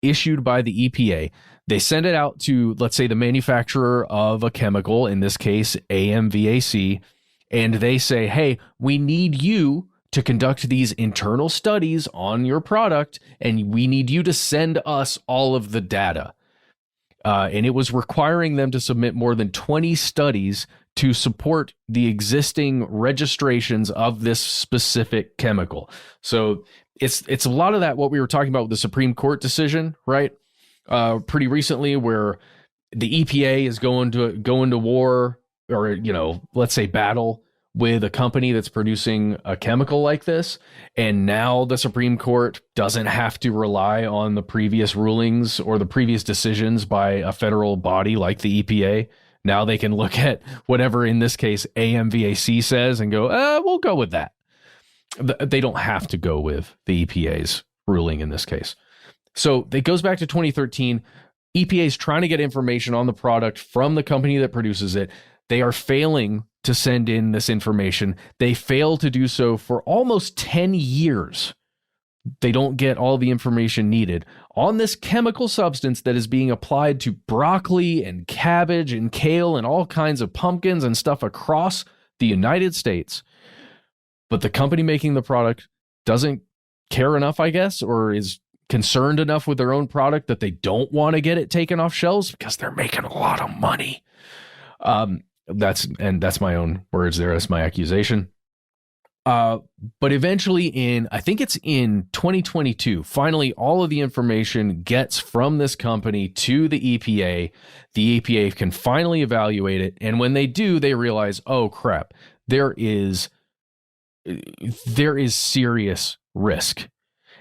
issued by the EPA. They send it out to, let's say, the manufacturer of a chemical, in this case, AMVAC, and they say, hey, we need you to conduct these internal studies on your product, and we need you to send us all of the data. And it was requiring them to submit more than 20 studies to support the existing registrations of this specific chemical. So it's a lot of that, what we were talking about with the Supreme Court decision, right? Pretty recently, where the EPA is going to war, or let's say battle with a company that's producing a chemical like this. And now the Supreme Court doesn't have to rely on the previous rulings or the previous decisions by a federal body like the EPA. Now they can look at whatever, in this case, AMVAC says and go, we'll go with that. They don't have to go with the EPA's ruling in this case. So it goes back to 2013. EPA is trying to get information on the product from the company that produces it. They are failing to send in this information. They fail to do so for almost 10 years. They don't get all the information needed on this chemical substance that is being applied to broccoli and cabbage and kale and all kinds of pumpkins and stuff across the United States. But the company making the product doesn't care enough, I guess, or is concerned enough with their own product that they don't want to get it taken off shelves because they're making a lot of money. That's my own words there. That's my accusation. But eventually I think it's in 2022, finally, all of the information gets from this company to the EPA. The EPA can finally evaluate it. And when they do, they realize, oh crap, there is serious risk.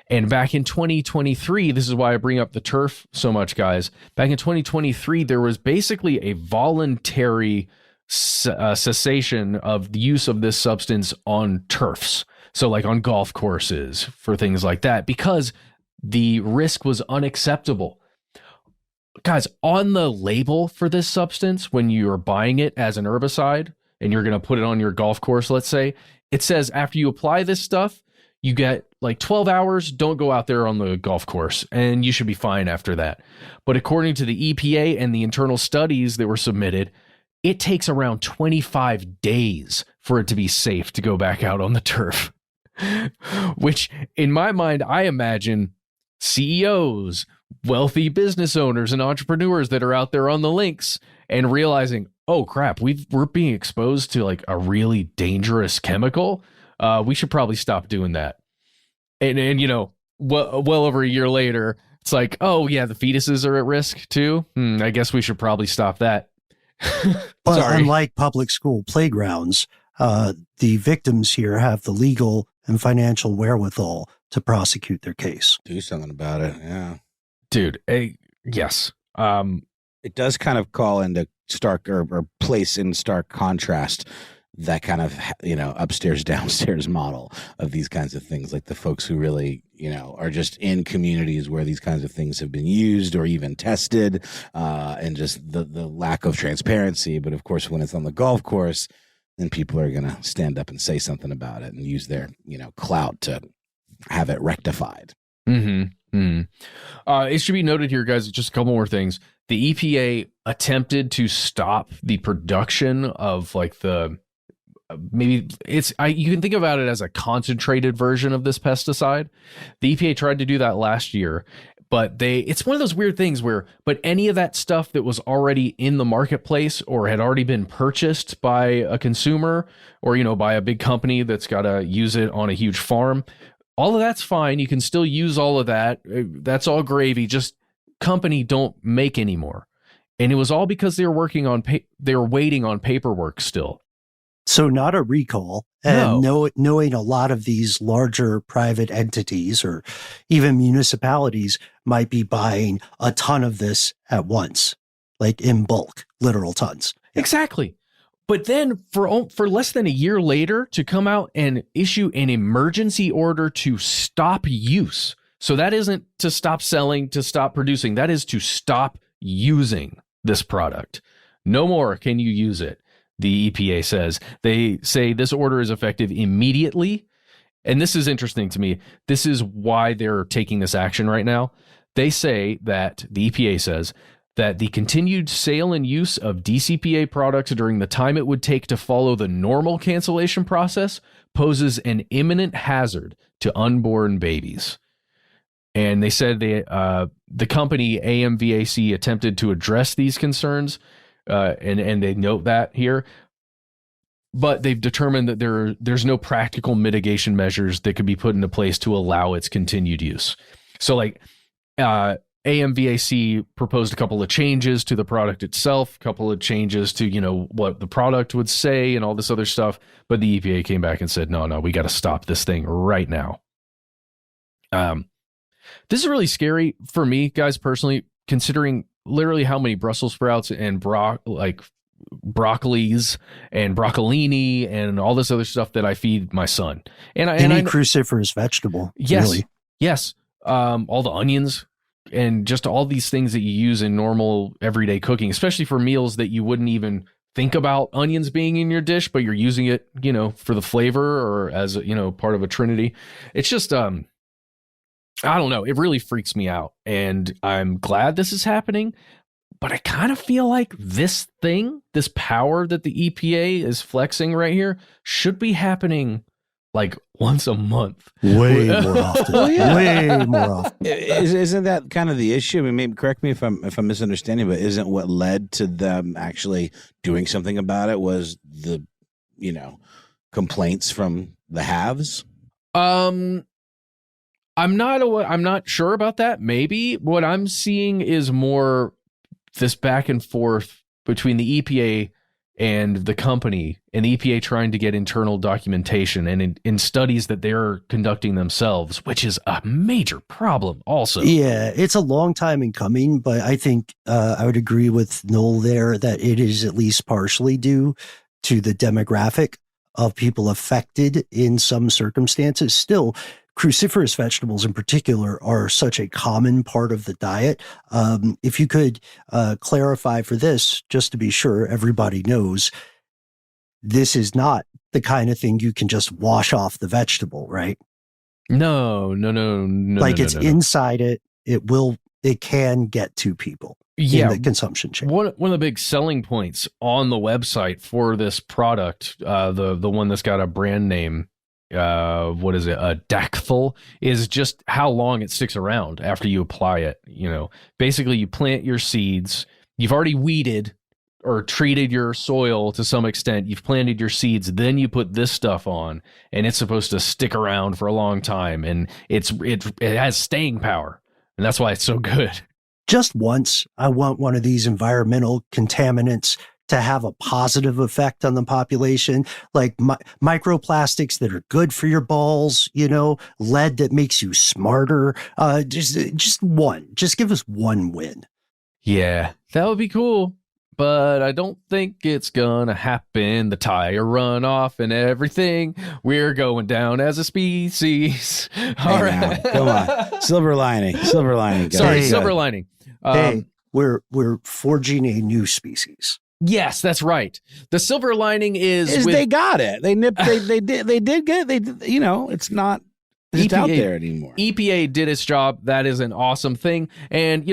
And back in 2023, this is why I bring up the turf so much, guys. Back in 2023, there was basically a voluntary cessation of the use of this substance on turfs. So like on golf courses, for things like that, because the risk was unacceptable. Guys, on the label for this substance, when you're buying it as an herbicide and you're going to put it on your golf course, let's say, it says after you apply this stuff, you get like 12 hours, don't go out there on the golf course, and you should be fine after that. But according to the EPA and the internal studies that were submitted, it takes around 25 days for it to be safe to go back out on the turf. Which, in my mind, I imagine CEOs, wealthy business owners, and entrepreneurs that are out there on the links and realizing, oh crap, we're being exposed to like a really dangerous chemical. We should probably stop doing that. And you know, well over a year later, it's like, oh yeah, the fetuses are at risk too. I guess we should probably stop that. But unlike public school playgrounds, the victims here have the legal and financial wherewithal to prosecute their case. Do something about it. Yeah. Dude, yes. It does kind of call into stark or place in stark contrast that kind of, upstairs, downstairs model of these kinds of things, like the folks who really, are just in communities where these kinds of things have been used or even tested, and just the lack of transparency. But of course, when it's on the golf course, then people are going to stand up and say something about it and use their, clout to have it rectified. It should be noted here, guys, just a couple more things. The EPA attempted to stop the production of like you can think about it as a concentrated version of this pesticide. The EPA tried to do that last year, but it's one of those weird things but any of that stuff that was already in the marketplace or had already been purchased by a consumer or, by a big company that's got to use it on a huge farm, all of that's fine. You can still use all of that. That's all gravy. Just company don't make anymore. And it was all because they were waiting on paperwork still. So not a recall, and knowing a lot of these larger private entities or even municipalities might be buying a ton of this at once, like in bulk, literal tons. Exactly. But then for less than a year later to come out and issue an emergency order to stop use. So that isn't to stop selling, to stop producing. That is to stop using this product. No more can you use it. The EPA says. They say this order is effective immediately. And this is interesting to me. This is why they're taking this action right now. They say that the EPA says that the continued sale and use of DCPA products during the time it would take to follow the normal cancellation process poses an imminent hazard to unborn babies. And they said the company AMVAC attempted to address these concerns. And they note that here, but they've determined that there's no practical mitigation measures that could be put into place to allow its continued use. So like, AMVAC proposed a couple of changes to the product itself, a couple of changes to, what the product would say and all this other stuff. But the EPA came back and said, no, we got to stop this thing right now. This is really scary for me, guys, personally, considering literally how many Brussels sprouts and broccolis and broccolini and all this other stuff that I feed my son. And any cruciferous vegetable. Yes. Really. Yes. All the onions and just all these things that you use in normal everyday cooking, especially for meals that you wouldn't even think about onions being in your dish, but you're using it, for the flavor or as, part of a trinity. It's just, I don't know. It really freaks me out. And I'm glad this is happening, but I kind of feel like this power that the EPA is flexing right here should be happening like once a month. Way more often. Way more often. Isn't that kind of the issue? I mean, maybe correct me if I'm misunderstanding, but isn't what led to them actually doing something about it was the, complaints from the haves? I'm not sure about that. Maybe what I'm seeing is more this back and forth between the EPA and the company, and the EPA trying to get internal documentation and in studies that they're conducting themselves, which is a major problem also. Yeah, it's a long time in coming, but I think I would agree with Noel there that it is at least partially due to the demographic of people affected in some circumstances. Still, cruciferous vegetables in particular are such a common part of the diet. If you could clarify for this, just to be sure everybody knows, this is not the kind of thing you can just wash off the vegetable, right? No. Like it's inside it. It can get to people in the consumption chain. One of the big selling points on the website for this product, the one that's got a brand name, what is it, a Dacthal, is just how long it sticks around after you apply it. Basically you plant your seeds, you've already weeded or treated your soil to some extent, you've planted your seeds, then you put this stuff on, and it's supposed to stick around for a long time, and it has staying power, and that's why it's so good. Just once, I want one of these environmental contaminants to have a positive effect on the population, like microplastics that are good for your balls, lead that makes you smarter. Just one. Just give us one win. Yeah, that would be cool, but I don't think it's gonna happen. The tire runoff and everything. We're going down as a species. All right, come on. Silver lining. Guys. Sorry, silver lining. We're forging a new species. Yes, that's right. The silver lining is they got it. They did get it. It's not just out there anymore. EPA did its job. That is an awesome thing. And,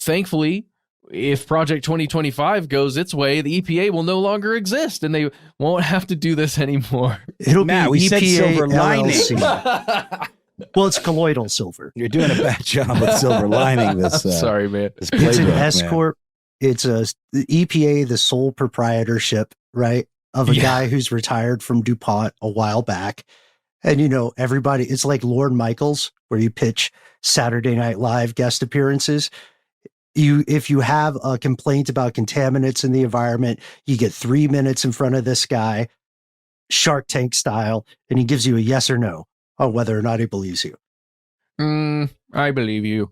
thankfully, if Project 2025 goes its way, the EPA will no longer exist and they won't have to do this anymore. It'll be we EPA said silver lining. Well, it's colloidal silver. You're doing a bad job with silver lining this. Sorry, man. This it's an S Corp. It's the EPA, the sole proprietorship, right, of a guy who's retired from DuPont a while back. And, everybody, it's like Lorne Michaels, where you pitch Saturday Night Live guest appearances. If you have a complaint about contaminants in the environment, you get 3 minutes in front of this guy, Shark Tank style, and he gives you a yes or no on whether or not he believes you. I believe you.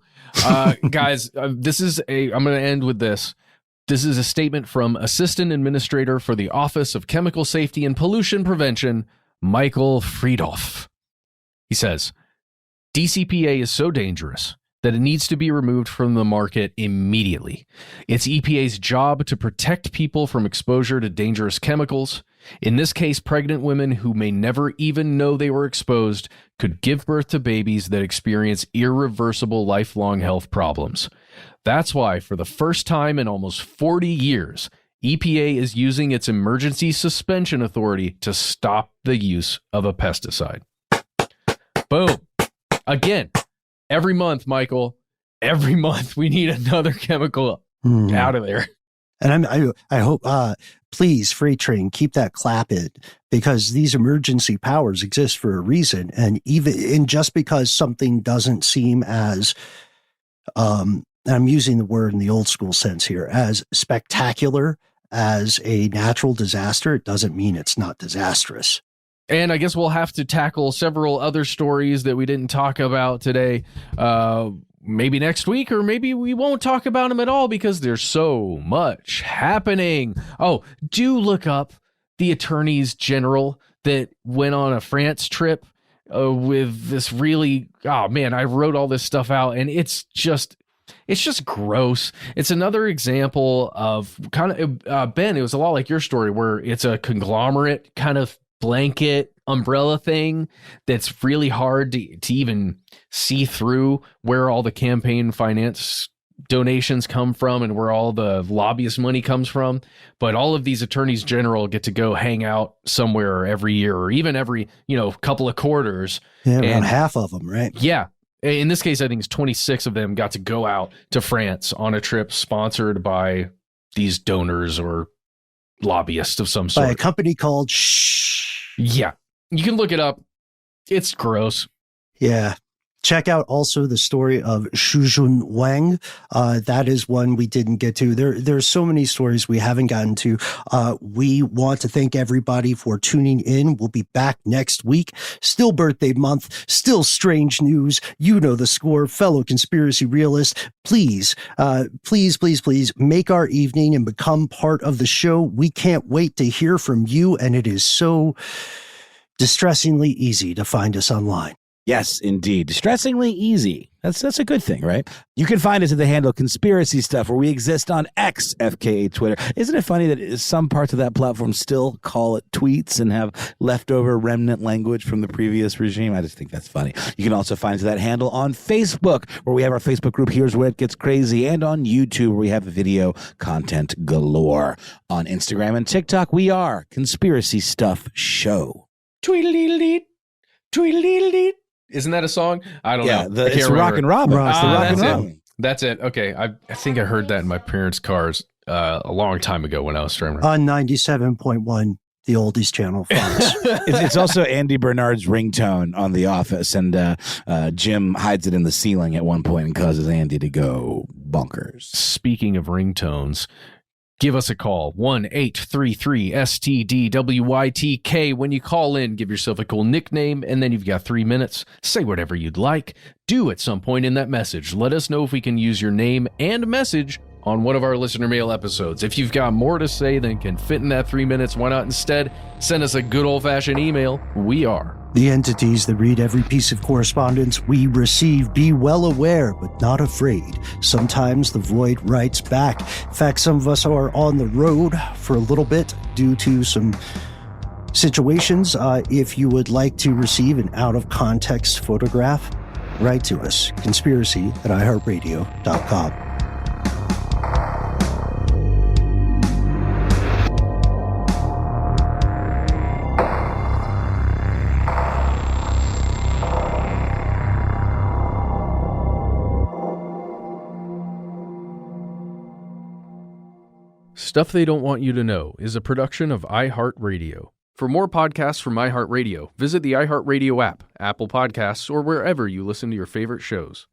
Guys, I'm going to end with this. This is a statement from Assistant Administrator for the Office of Chemical Safety and Pollution Prevention, Michael Friedhoff. He says, DCPA is so dangerous that it needs to be removed from the market immediately. It's EPA's job to protect people from exposure to dangerous chemicals. In this case, pregnant women who may never even know they were exposed could give birth to babies that experience irreversible lifelong health problems. That's why, for the first time in almost 40 years, EPA is using its emergency suspension authority to stop the use of a pesticide. Boom. Again, every month, Michael, every month we need another chemical out of there. And I hope, please, Freight Train, keep that clapping, because these emergency powers exist for a reason. And just because something doesn't seem as and I'm using the word in the old school sense here, as spectacular as a natural disaster, it doesn't mean it's not disastrous. And I guess we'll have to tackle several other stories that we didn't talk about today. Maybe next week, or maybe we won't talk about them at all because there's so much happening. Oh, do look up the attorneys general that went on a France trip with this really, oh man, I wrote all this stuff out, and it's just gross. It's another example of kind of, Ben, it was a lot like your story where it's a conglomerate kind of blanket umbrella thing that's really hard to even see through where all the campaign finance donations come from and where all the lobbyist money comes from. But all of these attorneys general get to go hang out somewhere every year, or even every, couple of quarters. Yeah, around half of them, right? Yeah. In this case, I think it's 26 of them got to go out to France on a trip sponsored by these donors or lobbyists of some sort. By a company called Shh. Yeah. You can look it up. It's gross. Yeah. Check out also the story of Shujun Wang. That is one we didn't get to. There's so many stories we haven't gotten to. We want to thank everybody for tuning in. We'll be back next week. Still birthday month. Still strange news. You know the score, fellow conspiracy realists. Please make our evening and become part of the show. We can't wait to hear from you, and it is so distressingly easy to find us online. Yes, indeed. Distressingly easy. That's a good thing, right? You can find us at the handle Conspiracy Stuff, where we exist on X, FKA Twitter. Isn't it funny that some parts of that platform still call it tweets and have leftover remnant language from the previous regime? I just think that's funny. You can also find us at that handle on Facebook, where we have our Facebook group, Here's Where It Gets Crazy, and on YouTube, where we have video content galore. On Instagram and TikTok, we are Conspiracy Stuff Show. Tweedledee, tweedledee. Isn't that a song? I don't know. It's Rockin' Robin. That's it. Okay. I think I heard that in my parents' cars a long time ago when I was driving. On 97.1, the oldies channel. It's also Andy Bernard's ringtone on The Office, and Jim hides it in the ceiling at one point and causes Andy to go bonkers. Speaking of ringtones, give us a call, 1-833-STDWYTK. When you call in, give yourself a cool nickname, and then you've got 3 minutes. Say whatever you'd like. Do at some point in that message. Let us know if we can use your name and message on one of our listener mail episodes. If you've got more to say than can fit in that 3 minutes, why not instead send us a good old-fashioned email? We are the entities that read every piece of correspondence we receive. Be well aware, but not afraid. Sometimes the void writes back. In fact, some of us are on the road for a little bit due to some situations. If you would like to receive an out-of-context photograph, write to us, conspiracy@iHeartRadio.com. Stuff They Don't Want You to Know is a production of iHeartRadio. For more podcasts from iHeartRadio, visit the iHeartRadio app, Apple Podcasts, or wherever you listen to your favorite shows.